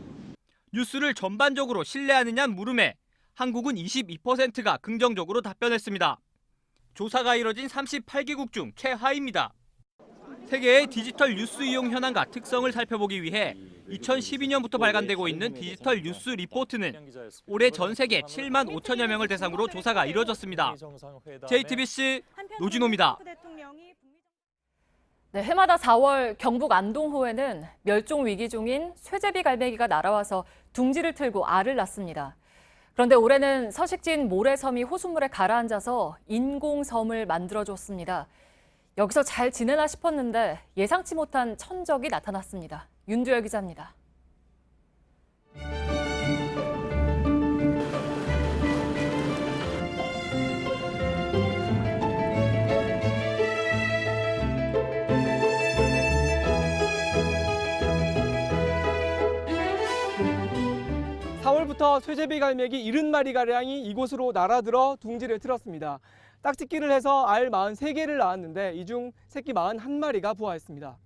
뉴스를 전반적으로 신뢰하느냐는 물음에 한국은 22%가 긍정적으로 답변했습니다. 조사가 이뤄진 38개국 중 최하위입니다. 세계의 디지털 뉴스 이용 현황과 특성을 살펴보기 위해 2012년부터 발간되고 있는 디지털 뉴스 리포트는 올해 전 세계 7만 5천여 명을 대상으로 조사가 이뤄졌습니다. JTBC 노진호입니다. 네, 해마다 4월 경북 안동호에는 멸종 위기 중인 쇠제비 갈매기가 날아와서 둥지를 틀고 알을 낳습니다. 그런데 올해는 서식지인 모래섬이 호수물에 가라앉아서 인공섬을 만들어줬습니다. 여기서 잘 지내나 싶었는데 예상치 못한 천적이 나타났습니다. 윤두열 기자입니다. 부터 쇠제비 갈매기 70마리가량이 이곳으로 날아들어 둥지를 틀었습니다. 딱짓기를 해서 알 43개를 낳았는데 이 중 새끼 41마리가 부화했습니다.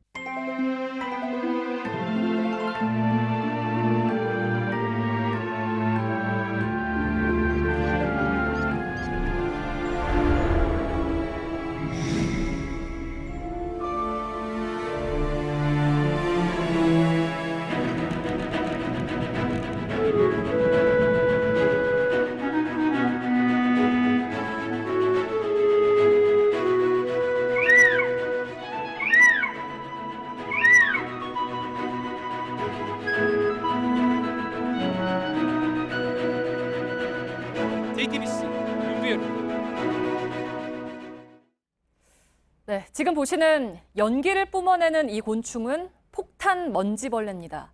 JTBC 윤두열입니다. 네, 지금 보시는 연기를 뿜어내는 이 곤충은 폭탄 먼지벌레입니다.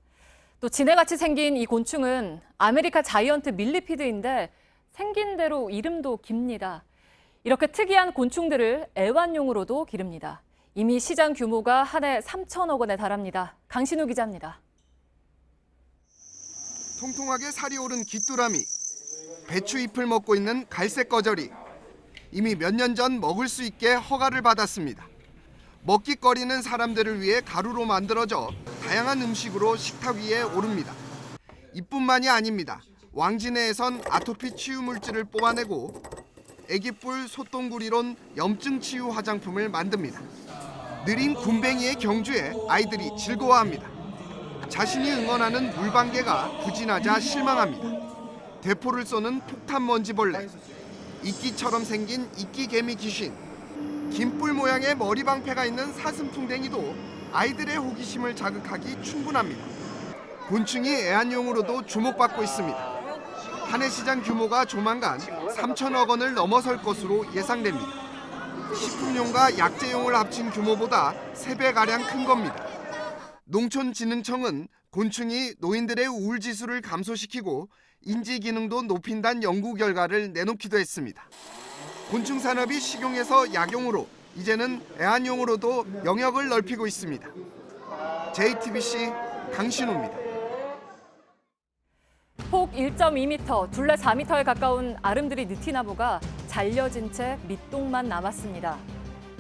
또 지네같이 생긴 이 곤충은 아메리카 자이언트 밀리피드인데 생긴 대로 이름도 깁니다. 이렇게 특이한 곤충들을 애완용으로도 기릅니다. 이미 시장 규모가 한 해 3천억 원에 달합니다. 강신우 기자입니다. 통통하게 살이 오른 귀뚜라미, 배추잎을 먹고 있는 갈색 거저리. 이미 몇 년 전 먹을 수 있게 허가를 받았습니다. 먹깃거리는 사람들을 위해 가루로 만들어져 다양한 음식으로 식탁 위에 오릅니다. 이뿐만이 아닙니다. 왕진해에선 아토피 치유 물질을 뽑아내고 애기뿔, 소똥구리론 염증 치유 화장품을 만듭니다. 느린 굼벵이의 경주에 아이들이 즐거워합니다. 자신이 응원하는 물방개가 부진하자 실망합니다. 대포를 쏘는 폭탄 먼지벌레, 이끼처럼 생긴 이끼개미 귀신, 긴뿔 모양의 머리방패가 있는 사슴풍뎅이도 아이들의 호기심을 자극하기 충분합니다. 곤충이 애완용으로도 주목받고 있습니다. 한 해 시장 규모가 조만간 3천억 원을 넘어설 것으로 예상됩니다. 식품용과 약재용을 합친 규모보다 3배가량 큰 겁니다. 농촌진흥청은 곤충이 노인들의 우울지수를 감소시키고 인지 기능도 높인다는 연구 결과를 내놓기도 했습니다. 곤충 산업이 식용에서 약용으로 이제는 애완용으로도 영역을 넓히고 있습니다. JTBC 강신호입니다. 폭 1.2m, 둘레 4m에 가까운 아름드리 느티나무가 잘려진 채 밑동만 남았습니다.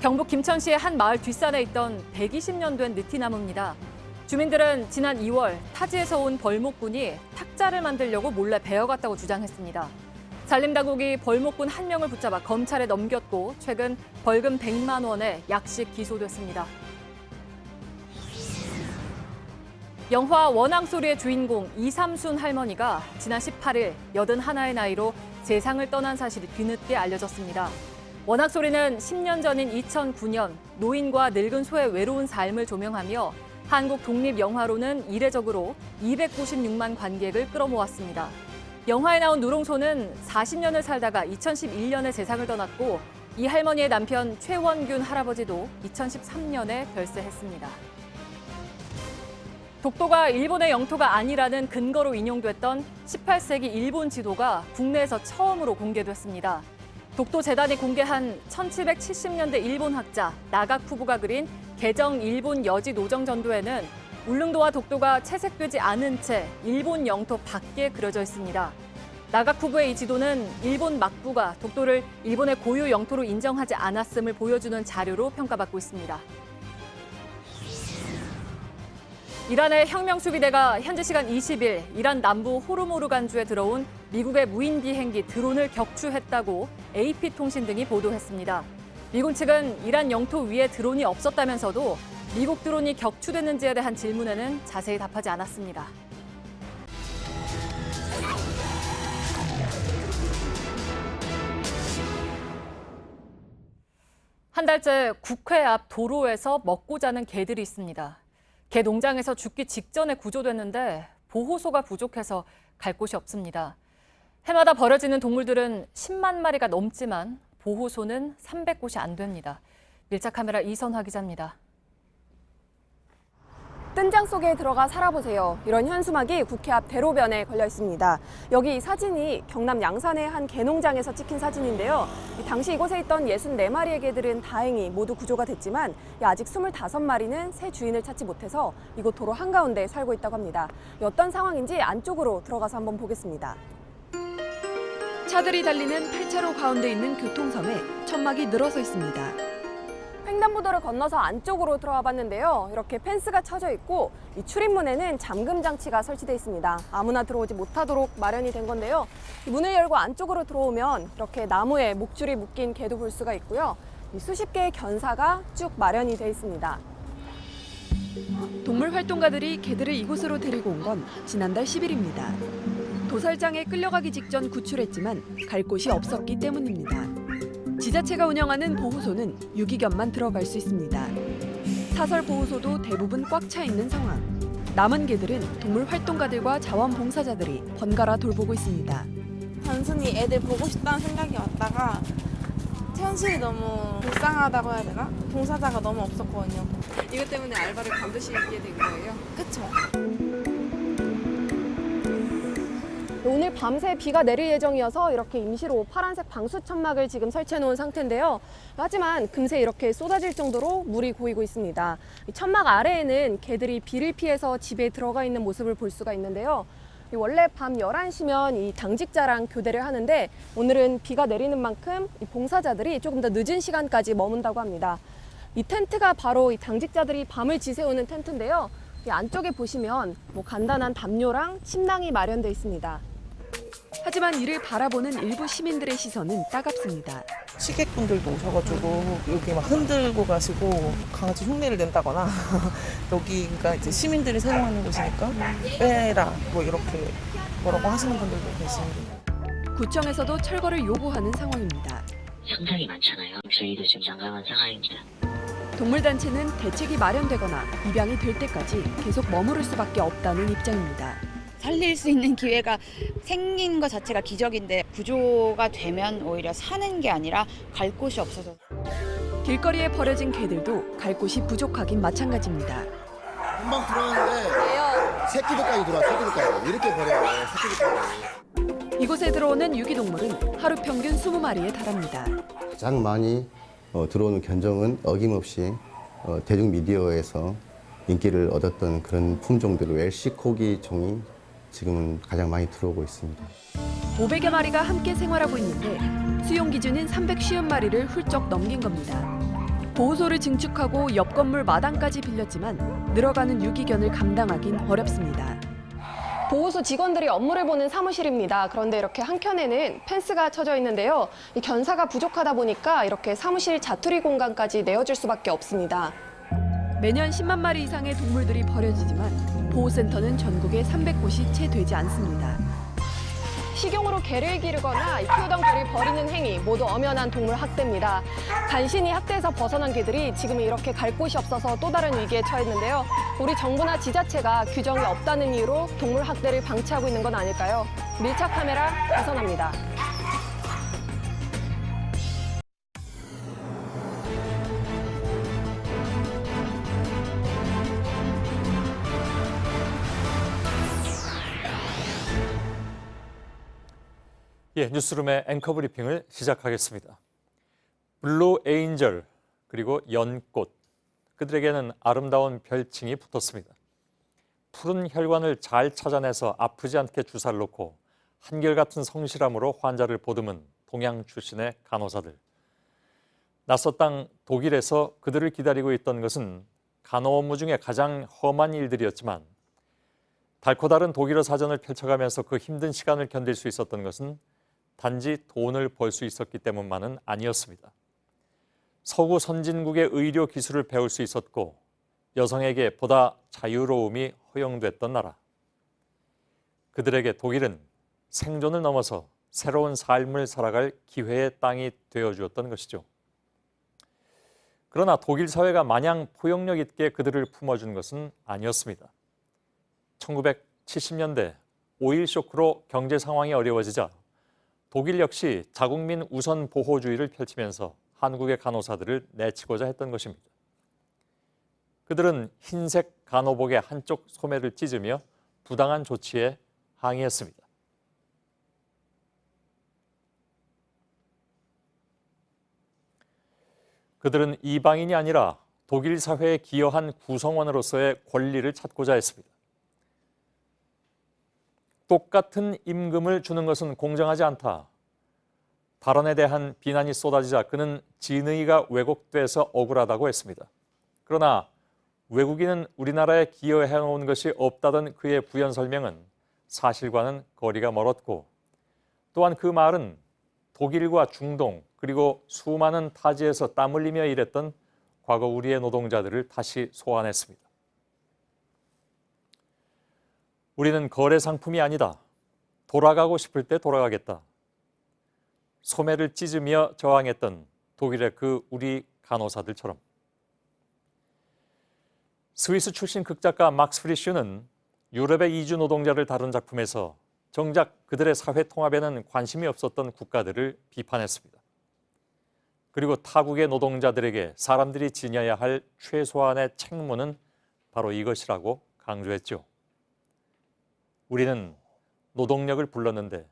경북 김천시의 한 마을 뒷산에 있던 120년 된 느티나무입니다. 주민들은 지난 2월 타지에서 온 벌목꾼이 탁자를 만들려고 몰래 베어갔다고 주장했습니다. 산림당국이 벌목꾼 1명을 붙잡아 검찰에 넘겼고 최근 벌금 100만 원에 약식 기소됐습니다. 영화 원앙소리의 주인공 이삼순 할머니가 지난 18일 81의 나이로 세상을 떠난 사실이 뒤늦게 알려졌습니다. 원앙소리는 10년 전인 2009년 노인과 늙은 소의 외로운 삶을 조명하며 한국 독립영화로는 이례적으로 296만 관객을 끌어모았습니다. 영화에 나온 누룽소는 40년을 살다가 2011년에 세상을 떠났고 이 할머니의 남편 최원균 할아버지도 2013년에 별세했습니다. 독도가 일본의 영토가 아니라는 근거로 인용됐던 18세기 일본 지도가 국내에서 처음으로 공개됐습니다. 독도재단이 공개한 1770년대 일본 학자 나가쿠부가 그린 개정 일본 여지 노정 전도에는 울릉도와 독도가 채색되지 않은 채 일본 영토 밖에 그려져 있습니다. 나가쿠부의 이 지도는 일본 막부가 독도를 일본의 고유 영토로 인정하지 않았음을 보여주는 자료로 평가받고 있습니다. 이란의 혁명수비대가 현지 시간 20일 이란 남부 호르무르간주에 들어온 미국의 무인 비행기 드론을 격추했다고 AP통신 등이 보도했습니다. 미군 측은 이란 영토 위에 드론이 없었다면서도 미국 드론이 격추됐는지에 대한 질문에는 자세히 답하지 않았습니다. 한 달째 국회 앞 도로에서 먹고 자는 개들이 있습니다. 개 농장에서 죽기 직전에 구조됐는데 보호소가 부족해서 갈 곳이 없습니다. 해마다 버려지는 동물들은 10만 마리가 넘지만 보호소는 300곳이 안 됩니다. 밀착 카메라 이선화 기자입니다. 뜬장 속에 들어가 살아보세요. 이런 현수막이 국회 앞 대로변에 걸려 있습니다. 여기 이 사진이 경남 양산의 한 개농장에서 찍힌 사진인데요. 당시 이곳에 있던 64마리의 개들은 다행히 모두 구조가 됐지만 아직 25마리는 새 주인을 찾지 못해서 이곳 도로 한가운데 살고 있다고 합니다. 어떤 상황인지 안쪽으로 들어가서 한번 보겠습니다. 차들이 달리는 8차로 가운데 있는 교통섬에 천막이 늘어서 있습니다. 횡단보도를 건너서 안쪽으로 들어와 봤는데요. 이렇게 펜스가 쳐져 있고 이 출입문에는 잠금 장치가 설치돼 있습니다. 아무나 들어오지 못하도록 마련이 된 건데요. 이 문을 열고 안쪽으로 들어오면 이렇게 나무에 목줄이 묶인 개도 볼 수가 있고요. 이 수십 개의 견사가 쭉 마련이 돼 있습니다. 동물 활동가들이 개들을 이곳으로 데리고 온 건 지난달 10일입니다. 도살장에 끌려가기 직전 구출했지만 갈 곳이 없었기 때문입니다. 지자체가 운영하는 보호소는 유기견만 들어갈 수 있습니다. 사설 보호소도 대부분 꽉 차 있는 상황. 남은 개들은 동물 활동가들과 자원봉사자들이 번갈아 돌보고 있습니다. 단순히 애들 보고 싶다는 생각이 왔다가 현실이 너무 불쌍하다고 해야 되나? 봉사자가 너무 없었거든요. 이것 때문에 알바를 관두시게 된 거예요? 그쵸. 오늘 밤새 비가 내릴 예정이어서 이렇게 임시로 파란색 방수 천막을 지금 설치해 놓은 상태인데요. 하지만 금세 이렇게 쏟아질 정도로 물이 고이고 있습니다. 이 천막 아래에는 개들이 비를 피해서 집에 들어가 있는 모습을 볼 수가 있는데요. 원래 밤 11시면 이 당직자랑 교대를 하는데 오늘은 비가 내리는 만큼 이 봉사자들이 조금 더 늦은 시간까지 머문다고 합니다. 이 텐트가 바로 이 당직자들이 밤을 지새우는 텐트인데요. 이 안쪽에 보시면 간단한 담요랑 침낭이 마련되어 있습니다. 하지만 이를 바라보는 일부 시민들의 시선은 따갑습니다. 시객분들도 오셔가지고 여기 막 흔들고 가시고 강아지 흉내를 낸다거나 여기가 이제 시민들이 사용하는 곳이니까 빼라 뭐 이렇게 뭐라고 하시는 분들도 계십니다. 구청에서도 철거를 요구하는 상황입니다. 상당히 많잖아요. 저희도 지금 난감한 상황입니다. 동물단체는 대책이 마련되거나 입양이 될 때까지 계속 머무를 수밖에 없다는 입장입니다. 살릴 수 있는 기회가 생긴 것 자체가 기적인데 구조가 되면 오히려 사는 게 아니라 갈 곳이 없어서. 길거리에 버려진 개들도 갈 곳이 부족하긴 마찬가지입니다. 금방 들어왔는데 새끼들까지 들어와, 새끼들까지. 이렇게 버려요, 새끼들까지. 이곳에 들어오는 유기동물은 하루 평균 20마리에 달합니다. 가장 많이 들어오는 견종은 어김없이 대중미디어에서 인기를 얻었던 그런 품종들, 웰시코기 종이 지금은 가장 많이 들어오고 있습니다. 500여 마리가 함께 생활하고 있는데 수용 기준인 350마리를 훌쩍 넘긴 겁니다. 보호소를 증축하고 옆 건물 마당까지 빌렸지만 늘어가는 유기견을 감당하긴 어렵습니다. 보호소 직원들이 업무를 보는 사무실입니다. 그런데 이렇게 한켠에는 펜스가 쳐져 있는데요. 이 견사가 부족하다 보니까 이렇게 사무실 자투리 공간까지 내어줄 수밖에 없습니다. 매년 10만 마리 이상의 동물들이 버려지지만 보호센터는 전국에 300곳이 채 되지 않습니다. 식용으로 개를 기르거나 키우던 개를 버리는 행위 모두 엄연한 동물 학대입니다. 간신히 학대에서 벗어난 개들이 지금 이렇게 갈 곳이 없어서 또 다른 위기에 처했는데요. 우리 정부나 지자체가 규정이 없다는 이유로 동물 학대를 방치하고 있는 건 아닐까요? 밀착 카메라 이선화입니다. 예, 뉴스룸의 앵커 브리핑을 시작하겠습니다. 블루 에인절 그리고 연꽃, 그들에게는 아름다운 별칭이 붙었습니다. 푸른 혈관을 잘 찾아내서 아프지 않게 주사를 놓고 한결같은 성실함으로 환자를 보듬은 동양 출신의 간호사들. 낯선 땅 독일에서 그들을 기다리고 있던 것은 간호 업무 중에 가장 험한 일들이었지만 달코 다른 독일어 사전을 펼쳐가면서 그 힘든 시간을 견딜 수 있었던 것은 단지 돈을 벌 수 있었기 때문만은 아니었습니다. 서구 선진국의 의료 기술을 배울 수 있었고 여성에게 보다 자유로움이 허용됐던 나라. 그들에게 독일은 생존을 넘어서 새로운 삶을 살아갈 기회의 땅이 되어주었던 것이죠. 그러나 독일 사회가 마냥 포용력 있게 그들을 품어준 것은 아니었습니다. 1970년대 오일 쇼크로 경제 상황이 어려워지자 독일 역시 자국민 우선 보호주의를 펼치면서 한국의 간호사들을 내치고자 했던 것입니다. 그들은 흰색 간호복의 한쪽 소매를 찢으며 부당한 조치에 항의했습니다. 그들은 이방인이 아니라 독일 사회에 기여한 구성원으로서의 권리를 찾고자 했습니다. 똑같은 임금을 주는 것은 공정하지 않다. 발언에 대한 비난이 쏟아지자 그는 진의가 왜곡돼서 억울하다고 했습니다. 그러나 외국인은 우리나라에 기여해놓은 것이 없다던 그의 부연 설명은 사실과는 거리가 멀었고 또한 그 말은 독일과 중동 그리고 수많은 타지에서 땀 흘리며 일했던 과거 우리의 노동자들을 다시 소환했습니다. 우리는 거래 상품이 아니다. 돌아가고 싶을 때 돌아가겠다. 소매를 찢으며 저항했던 독일의 그 우리 간호사들처럼. 스위스 출신 극작가 막스 프리슈는 유럽의 이주 노동자를 다룬 작품에서 정작 그들의 사회 통합에는 관심이 없었던 국가들을 비판했습니다. 그리고 타국의 노동자들에게 사람들이 지녀야 할 최소한의 책무는 바로 이것이라고 강조했죠. 우리는 노동력을 불렀는데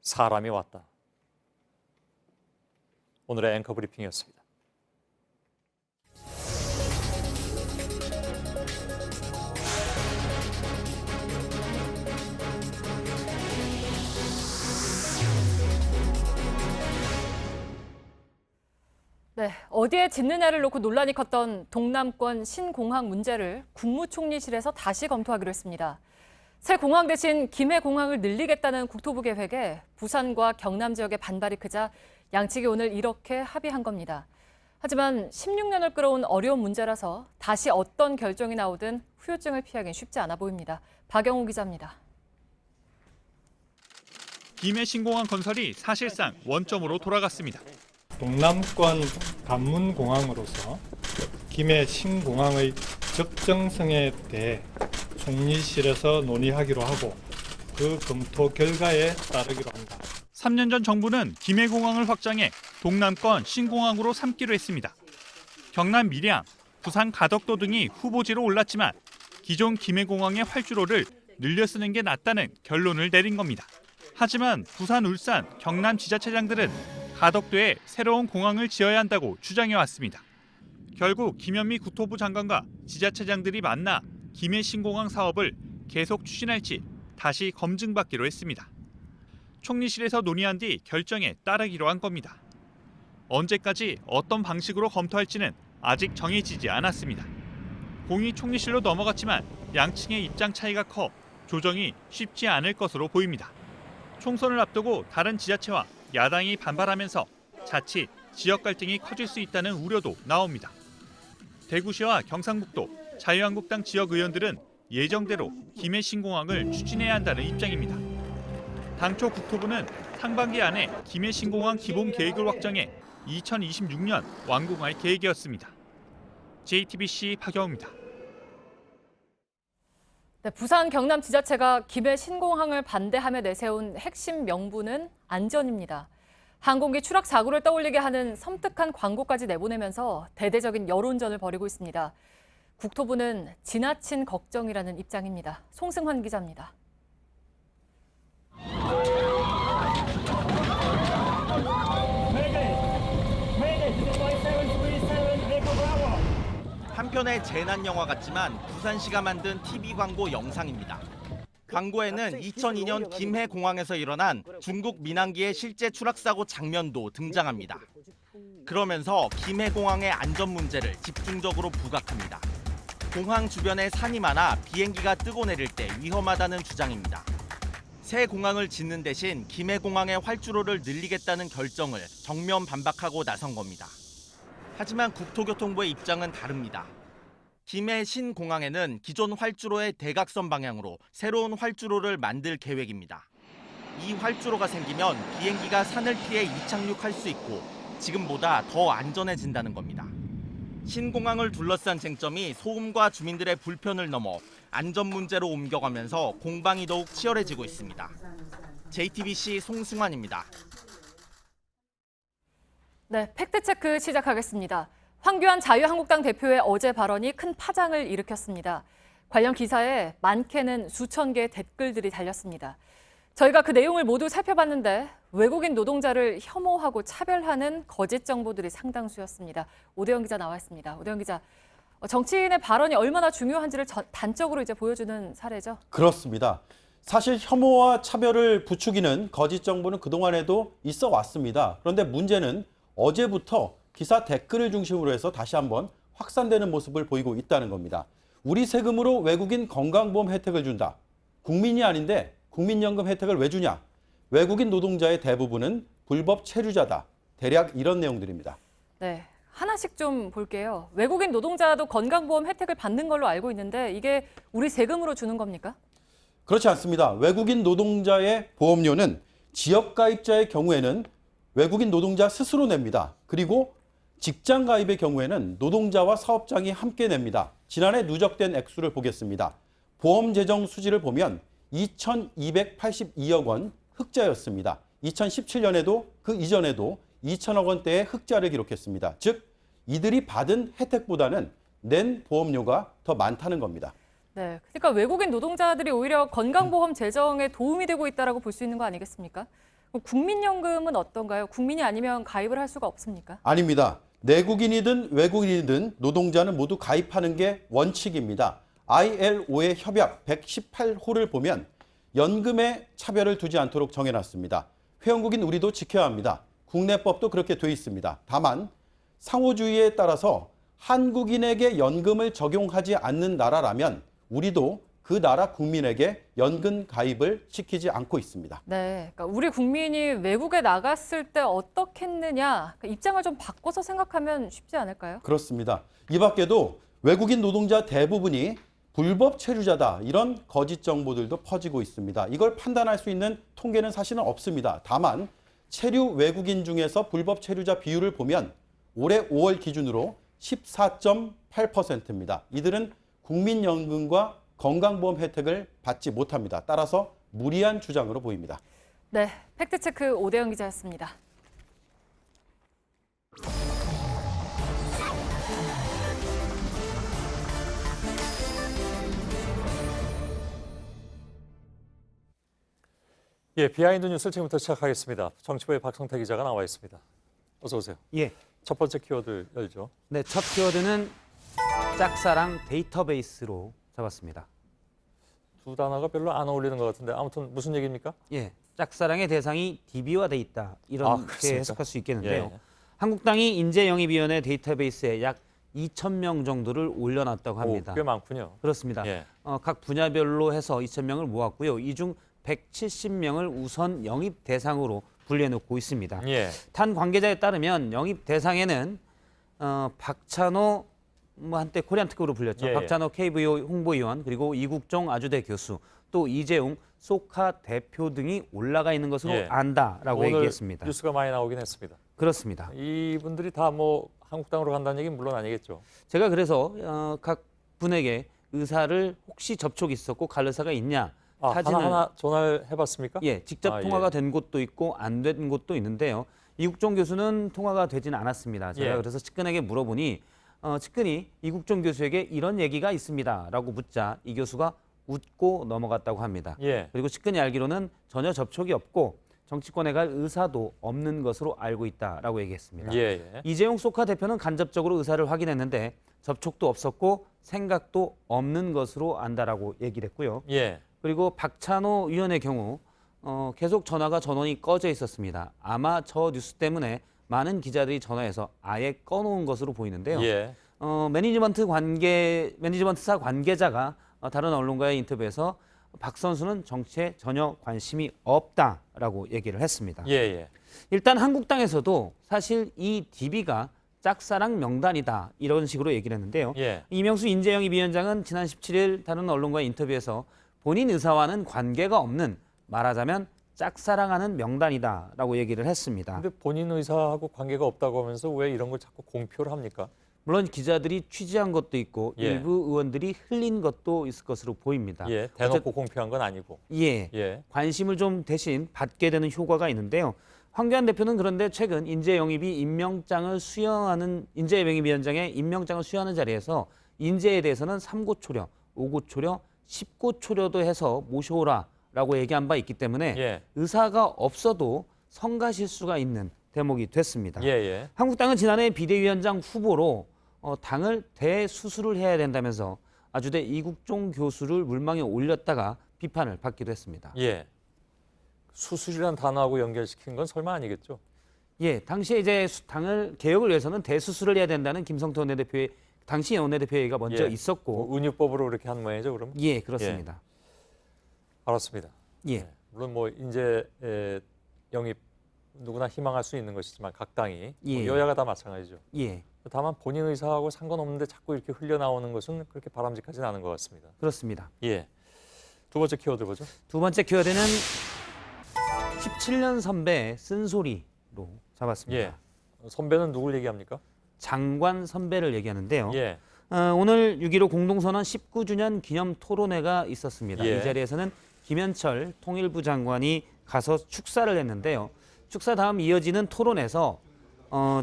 사람이 왔다. 오늘의 앵커 브리핑이었습니다. 네, 어디에 짓느냐를 놓고 논란이 컸던 동남권 신공항 문제를 국무총리실에서 다시 검토하기로 했습니다. 새 공항 대신 김해공항을 늘리겠다는 국토부 계획에 부산과 경남 지역의 반발이 크자 양측이 오늘 이렇게 합의한 겁니다. 하지만 16년을 끌어온 어려운 문제라서 다시 어떤 결정이 나오든 후유증을 피하긴 쉽지 않아 보입니다. 박영우 기자입니다. 김해 신공항 건설이 사실상 원점으로 돌아갔습니다. 동남권 관문공항으로서 김해 신공항의 적정성에 대해 총리실에서 논의하기로 하고 그 검토 결과에 따르기로 한다. 3년 전 정부는 김해공항을 확장해 동남권 신공항으로 삼기로 했습니다. 경남 밀양, 부산 가덕도 등이 후보지로 올랐지만 기존 김해공항의 활주로를 늘려 쓰는 게 낫다는 결론을 내린 겁니다. 하지만 부산, 울산, 경남 지자체장들은 가덕도에 새로운 공항을 지어야 한다고 주장해왔습니다. 결국 김현미 국토부 장관과 지자체장들이 만나 김해 신공항 사업을 계속 추진할지 다시 검증받기로 했습니다. 총리실에서 논의한 뒤 결정에 따르기로 한 겁니다. 언제까지 어떤 방식으로 검토할지는 아직 정해지지 않았습니다. 공이 총리실로 넘어갔지만 양측의 입장 차이가 커 조정이 쉽지 않을 것으로 보입니다. 총선을 앞두고 다른 지자체와 야당이 반발하면서 자칫 지역 갈등이 커질 수 있다는 우려도 나옵니다. 대구시와 경상북도, 자유한국당 지역 의원들은 예정대로 김해 신공항을 추진해야 한다는 입장입니다. 당초 국토부는 상반기 안에 김해 신공항 기본 계획을 확정해 2026년 완공할 계획이었습니다. JTBC 박영우입니다. 네, 부산 경남 지자체가 김해 신공항을 반대하며 내세운 핵심 명분은 안전입니다. 항공기 추락 사고를 떠올리게 하는 섬뜩한 광고까지 내보내면서 대대적인 여론전을 벌이고 있습니다. 국토부는 지나친 걱정이라는 입장입니다. 송승환 기자입니다. 한 편의 재난 영화 같지만 부산시가 만든 TV 광고 영상입니다. 광고에는 2002년 김해 공항에서 일어난 중국 민항기의 실제 추락 사고 장면도 등장합니다. 그러면서 김해 공항의 안전 문제를 집중적으로 부각합니다. 공항 주변에 산이 많아 비행기가 뜨고 내릴 때 위험하다는 주장입니다. 새 공항을 짓는 대신 김해 공항의 활주로를 늘리겠다는 결정을 정면 반박하고 나선 겁니다. 하지만 국토교통부의 입장은 다릅니다. 김해 신공항에는 기존 활주로의 대각선 방향으로 새로운 활주로를 만들 계획입니다. 이 활주로가 생기면 비행기가 산을 피해 이착륙할 수 있고 지금보다 더 안전해진다는 겁니다. 신공항을 둘러싼 쟁점이 소음과 주민들의 불편을 넘어 안전 문제로 옮겨가면서 공방이 더욱 치열해지고 있습니다. JTBC 송승환입니다. 네, 팩트체크 시작하겠습니다. 황교안 자유한국당 대표의 어제 발언이 큰 파장을 일으켰습니다. 관련 기사에 많게는 수천 개의 댓글들이 달렸습니다. 저희가 그 내용을 모두 살펴봤는데 외국인 노동자를 혐오하고 차별하는 거짓 정보들이 상당수였습니다. 오대영 기자 나와 있습니다. 오대영 기자, 정치인의 발언이 얼마나 중요한지를 단적으로 이제 보여주는 사례죠? 그렇습니다. 사실 혐오와 차별을 부추기는 거짓 정보는 그동안에도 있어 왔습니다. 그런데 문제는 어제부터 기사 댓글을 중심으로 해서 다시 한번 확산되는 모습을 보이고 있다는 겁니다. 우리 세금으로 외국인 건강보험 혜택을 준다. 국민이 아닌데 국민연금 혜택을 왜 주냐? 외국인 노동자의 대부분은 불법 체류자다. 대략 이런 내용들입니다. 네, 하나씩 좀 볼게요. 외국인 노동자도 건강보험 혜택을 받는 걸로 알고 있는데 이게 우리 세금으로 주는 겁니까? 그렇지 않습니다. 외국인 노동자의 보험료는 지역가입자의 경우에는 외국인 노동자 스스로 냅니다. 그리고 직장 가입의 경우에는 노동자와 사업장이 함께 냅니다. 지난해 누적된 액수를 보겠습니다. 보험 재정 수지를 보면 2,282억 원 흑자였습니다. 2017년에도 그 이전에도 2천억 원대의 흑자를 기록했습니다. 즉 이들이 받은 혜택보다는 낸 보험료가 더 많다는 겁니다. 네, 그러니까 외국인 노동자들이 오히려 건강보험 재정에 도움이 되고 있다라고 볼 수 있는 거 아니겠습니까? 국민연금은 어떤가요? 국민이 아니면 가입을 할 수가 없습니까? 아닙니다. 내국인이든 외국인이든 노동자는 모두 가입하는 게 원칙입니다. ILO의 협약 118호를 보면 연금에 차별을 두지 않도록 정해놨습니다. 회원국인 우리도 지켜야 합니다. 국내법도 그렇게 돼 있습니다. 다만 상호주의에 따라서 한국인에게 연금을 적용하지 않는 나라라면 우리도 그 나라 국민에게 연금 가입을 시키지 않고 있습니다. 네, 그러니까 우리 국민이 외국에 나갔을 때 어떻겠느냐, 입장을 좀 바꿔서 생각하면 쉽지 않을까요? 그렇습니다. 이 밖에도 외국인 노동자 대부분이 불법 체류자다, 이런 거짓 정보들도 퍼지고 있습니다. 이걸 판단할 수 있는 통계는 사실은 없습니다. 다만 체류 외국인 중에서 불법 체류자 비율을 보면 올해 5월 기준으로 14.8%입니다. 이들은 국민연금과 건강보험 혜택을 받지 못합니다. 따라서 무리한 주장으로 보입니다. 네, 팩트체크 오대영 기자였습니다. 예, 비하인드 뉴스를 지금부터 시작하겠습니다. 정치부의 박성태 기자가 나와 있습니다. 어서 오세요. 예. 첫 번째 키워드 열죠. 네, 첫 키워드는 짝사랑 데이터베이스로 잡았습니다. 두 단어가 별로 안 어울리는 것 같은데 아무튼 무슨 얘기입니까? 예, 짝사랑의 대상이 DB화돼 있다, 이렇게 해석할 수 있겠는데요. 예. 한국당이 인재영입위원회 데이터베이스에 약 2,000명 정도를 올려놨다고 합니다. 오, 꽤 많군요. 그렇습니다. 예. 각 분야별로 해서 2,000명을 모았고요. 이 중 170명을 우선 영입 대상으로 분류해놓고 있습니다. 예. 탄 관계자에 따르면 영입 대상에는 박찬호, 한때 코리안 특급으로 불렸죠. 예, 박찬호 KBO 홍보위원, 그리고 이국종 아주대 교수, 또 이재용 소카 대표 등이 올라가 있는 것으로 예. 안다라고 오늘 얘기했습니다. 뉴스가 많이 나오긴 했습니다. 그렇습니다. 이분들이 다 뭐 한국당으로 간다는 얘기는 물론 아니겠죠. 제가 그래서 각 분에게 의사를 혹시 접촉이 있었고 갈 의사가 있냐 사진을 하나하나 전화를 해봤습니까? 예, 직접 통화가 된 곳도 있고 안 된 곳도 있는데요. 이국종 교수는 통화가 되지는 않았습니다. 제가 예. 그래서 측근에게 물어보니 측근이 이국종 교수에게 이런 얘기가 있습니다라고 묻자 이 교수가 웃고 넘어갔다고 합니다. 예. 그리고 측근이 알기로는 전혀 접촉이 없고 정치권에 갈 의사도 없는 것으로 알고 있다라고 얘기했습니다. 예. 이재용 소카 대표는 간접적으로 의사를 확인했는데 접촉도 없었고 생각도 없는 것으로 안다라고 얘기를 했고요. 예. 그리고 박찬호 위원의 경우 계속 전원이 꺼져 있었습니다. 아마 저 뉴스 때문에 많은 기자들이 전화해서 아예 꺼놓은 것으로 보이는데요. 예. 매니지먼트사 관계자가 다른 언론과의 인터뷰에서 박 선수는 정치에 전혀 관심이 없다라고 얘기를 했습니다. 예. 일단 한국당에서도 사실 이 DB가 짝사랑 명단이다 이런 식으로 얘기를 했는데요. 예. 이명수 인재영입 위원장은 지난 17일 다른 언론과의 인터뷰에서 본인 의사와는 관계가 없는 말하자면 짝사랑하는 명단이다라고 얘기를 했습니다. 근데 본인 의사하고 관계가 없다고 하면서 왜 이런 걸 자꾸 공표를 합니까? 물론 기자들이 취재한 것도 있고 예. 일부 의원들이 흘린 것도 있을 것으로 보입니다. 예. 대놓고 공표한 건 아니고. 예. 관심을 좀 대신 받게 되는 효과가 있는데요. 황교안 대표는 그런데 최근 인재영입이 인재영입위원장의 임명장을 수여하는 자리에서 인재에 대해서는 3고초려, 5고초려, 10고초려도 해서 모셔오라라고 얘기한 바 있기 때문에 예. 의사가 없어도 성가실 수가 있는 대목이 됐습니다. 예. 한국당은 지난해 비대위원장 후보로 당을 대수술을 해야 된다면서 아주대 이국종 교수를 물망에 올렸다가 비판을 받기도 했습니다. 예. 수술이란 단어하고 연결시킨 건 설마 아니겠죠? 예, 당시에 이제 당을 개혁을 위해서는 대수술을 해야 된다는 김성태 원내대표의 당시 원내대표 얘기가 먼저 있었고 뭐 은유법으로 그렇게 한 모양이죠, 그럼? 예, 그렇습니다. 알았습니다. 예. 물론 뭐 인재 영입 누구나 희망할 수 있는 것이지만 각 당이 뭐 여야가 다 마찬가지죠. 예. 다만 본인 의사하고 상관없는데 자꾸 이렇게 흘려나오는 것은 그렇게 바람직하지는 않은 것 같습니다. 그렇습니다. 예. 두 번째 키워드 보죠. 두 번째 키워드는 17년 선배 쓴소리로 잡았습니다. 예. 선배는 누굴 얘기합니까? 장관 선배를 얘기하는데요. 예. 오늘 6.15 공동선언 19주년 기념 토론회가 있었습니다. 예. 이 자리에서는 김현철 통일부 장관이 가서 축사를 했는데요. 축사 다음 이어지는 토론에서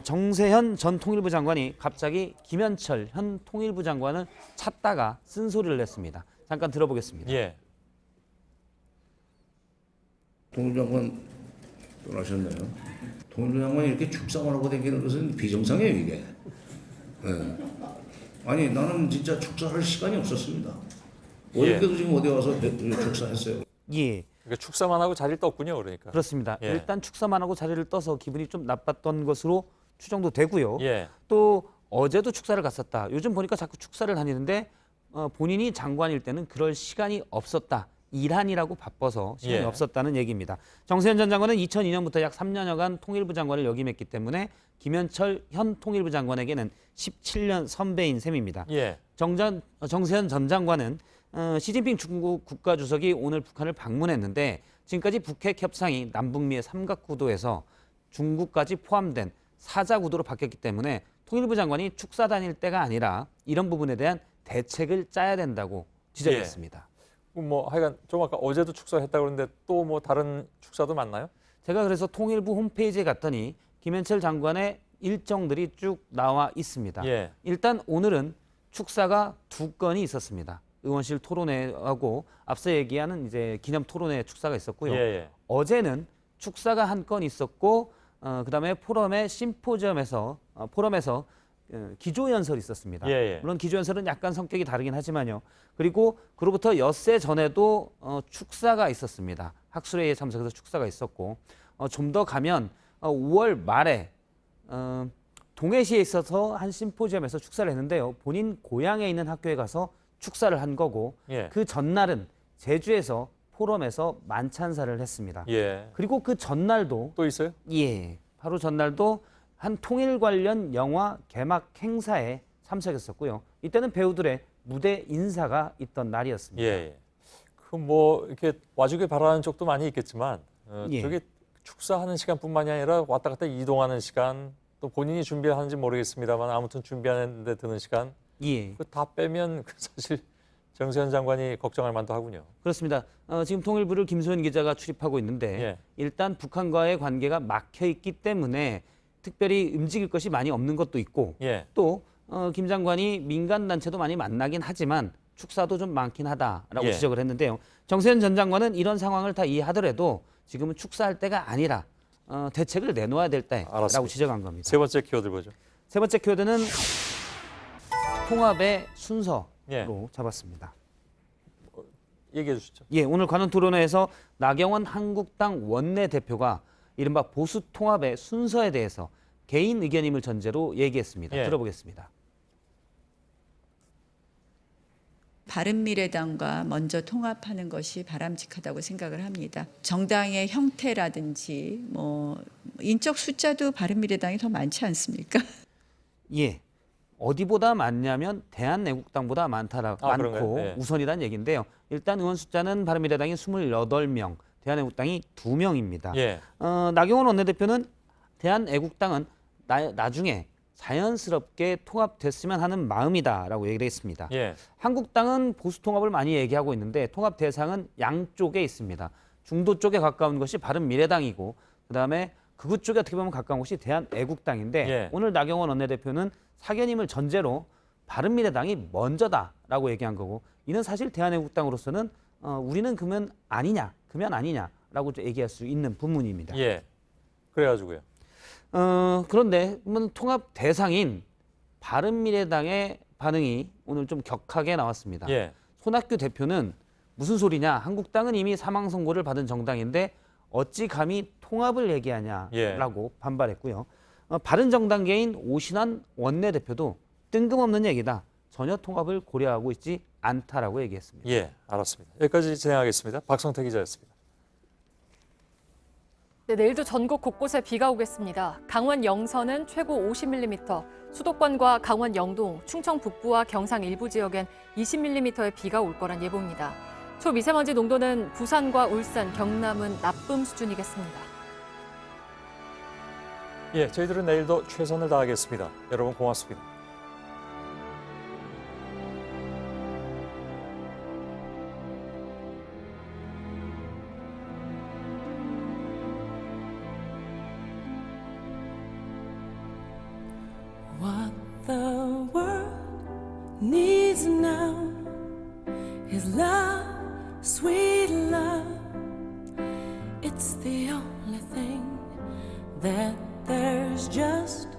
정세현 전 통일부 장관이 갑자기 김현철 현 통일부 장관을 찾다가 쓴소리를 냈습니다. 잠깐 들어보겠습니다. 예. 통일부 장관 떠나셨네요. 통일부 장관이 이렇게 축사만 하고 다니는 것은 비정상이에요, 이게. 네. 아니, 나는 진짜 축사할 시간이 없었습니다. 어저께도 지금 어디 와서 축사했어요. 예. 그러니까 축사만 하고 자리를 떴군요, 그러니까. 그렇습니다. 예. 일단 축사만 하고 자리를 떠서 기분이 좀 나빴던 것으로 추정도 되고요. 예. 또 어제도 축사를 갔었다. 요즘 보니까 자꾸 축사를 다니는데 본인이 장관일 때는 그럴 시간이 없었다. 일하느라고 바빠서 시간이 없었다는 얘기입니다. 정세현 전 장관은 2002년부터 약 3년여간 통일부 장관을 역임했기 때문에 김현철 현 통일부 장관에게는 17년 선배인 셈입니다. 예. 정세현 전 장관은 시진핑 중국 국가주석이 오늘 북한을 방문했는데 지금까지 북핵 협상이 남북미의 삼각구도에서 중국까지 포함된 사자구도로 바뀌었기 때문에 통일부 장관이 축사 다닐 때가 아니라 이런 부분에 대한 대책을 짜야 된다고 지적했습니다. 뭐 하여간 좀 아까 어제도 축사했다고 그러는데 또 뭐 다른 축사도 맞나요? 제가 그래서 통일부 홈페이지에 갔더니 김현철 장관의 일정들이 쭉 나와 있습니다. 예. 일단 오늘은 축사가 2건이 있었습니다. 의원실 토론회하고 앞서 얘기하는 이제 기념 토론회 축사가 있었고요. 예. 어제는 축사가 1건 있었고 그다음에 포럼의 심포지엄에서 기조연설이 있었습니다. 예. 물론 기조연설은 약간 성격이 다르긴 하지만요. 그리고 그로부터 엿새 전에도 축사가 있었습니다. 학술회의에 참석해서 축사가 있었고 좀 더 가면 5월 말에 동해시에 있어서 한 심포지엄에서 축사를 했는데요. 본인 고향에 있는 학교에 가서 축사를 한 거고 그 전날은 제주에서 포럼에서 만찬사를 했습니다. 예. 그리고 그 전날도 또 있어요? 예. 바로 전날도 한 통일 관련 영화 개막 행사에 참석했었고요. 이때는 배우들의 무대 인사가 있던 날이었습니다. 예. 그 뭐 이렇게 와주길 바라는 쪽도 많이 있겠지만 저게 축사하는 시간뿐만이 아니라 왔다 갔다 이동하는 시간 또 본인이 준비하는지 모르겠습니다만 아무튼 준비하는 데 드는 시간 그 다 빼면 사실 정세현 장관이 걱정할 만도 하군요. 그렇습니다. 지금 통일부를 김소연 기자가 출입하고 있는데 일단 북한과의 관계가 막혀 있기 때문에 특별히 움직일 것이 많이 없는 것도 있고 또 김 장관이 민간 단체도 많이 만나긴 하지만 축사도 좀 많긴 하다라고 지적을 했는데요. 정세현 전 장관은 이런 상황을 다 이해하더라도 지금은 축사할 때가 아니라 대책을 내놓아야 될 때라고 알았습니다. 지적한 겁니다. 세 번째 키워드 보죠. 세 번째 키워드는 통합의 순서로 예. 잡았습니다. 얘기해 주시죠. 예, 오늘 관훈 토론회에서 나경원 한국당 원내대표가 이른바 보수 통합의 순서에 대해서 개인 의견임을 전제로 얘기했습니다. 예. 들어보겠습니다. 바른미래당과 먼저 통합하는 것이 바람직하다고 생각을 합니다. 정당의 형태라든지 뭐 인적 숫자도 바른미래당이 더 많지 않습니까? 예. 어디보다 많냐면 대한애국당보다 많고 그런가요? 네. 우선이라는 얘기인데요. 일단 의원 숫자는 바른미래당이 28명, 대한애국당이 2명입니다. 예. 나경원 원내대표는 대한애국당은 나중에 자연스럽게 통합됐으면 하는 마음이다라고 얘기를 했습니다. 예. 한국당은 보수 통합을 많이 얘기하고 있는데 통합 대상은 양쪽에 있습니다. 중도 쪽에 가까운 것이 바른미래당이고 그다음에 극우 쪽에 어떻게 보면 가까운 것이 대한애국당인데 예. 오늘 나경원 원내대표는 사견임을 전제로 바른미래당이 먼저다라고 얘기한 거고 이는 사실 대한애국당으로서는 우리는 그러면 아니냐라고 얘기할 수 있는 부분입니다. 예. 그래가지고요. 그런데 그러면 통합 대상인 바른미래당의 반응이 오늘 좀 격하게 나왔습니다. 예. 손학규 대표는 무슨 소리냐? 한국당은 이미 사망 선고를 받은 정당인데 어찌 감히 통합을 얘기하냐라고 반발했고요. 바른정당계인 오신환 원내대표도 뜬금없는 얘기다. 전혀 통합을 고려하고 있지 않다라고 얘기했습니다. 예, 알았습니다. 여기까지 진행하겠습니다. 박성태 기자였습니다. 네, 내일도 전국 곳곳에 비가 오겠습니다. 강원 영서는 최고 50mm, 수도권과 강원 영동, 충청 북부와 경상 일부 지역엔 20mm의 비가 올 거란 예보입니다. 초미세먼지 농도는 부산과 울산, 경남은 나쁨 수준이겠습니다. 예, 저희들은 내일도 최선을 다하겠습니다. 여러분 고맙습니다. What the world needs now is love, sweet love. It's the only thing that there's just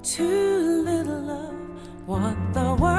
too little of. What the world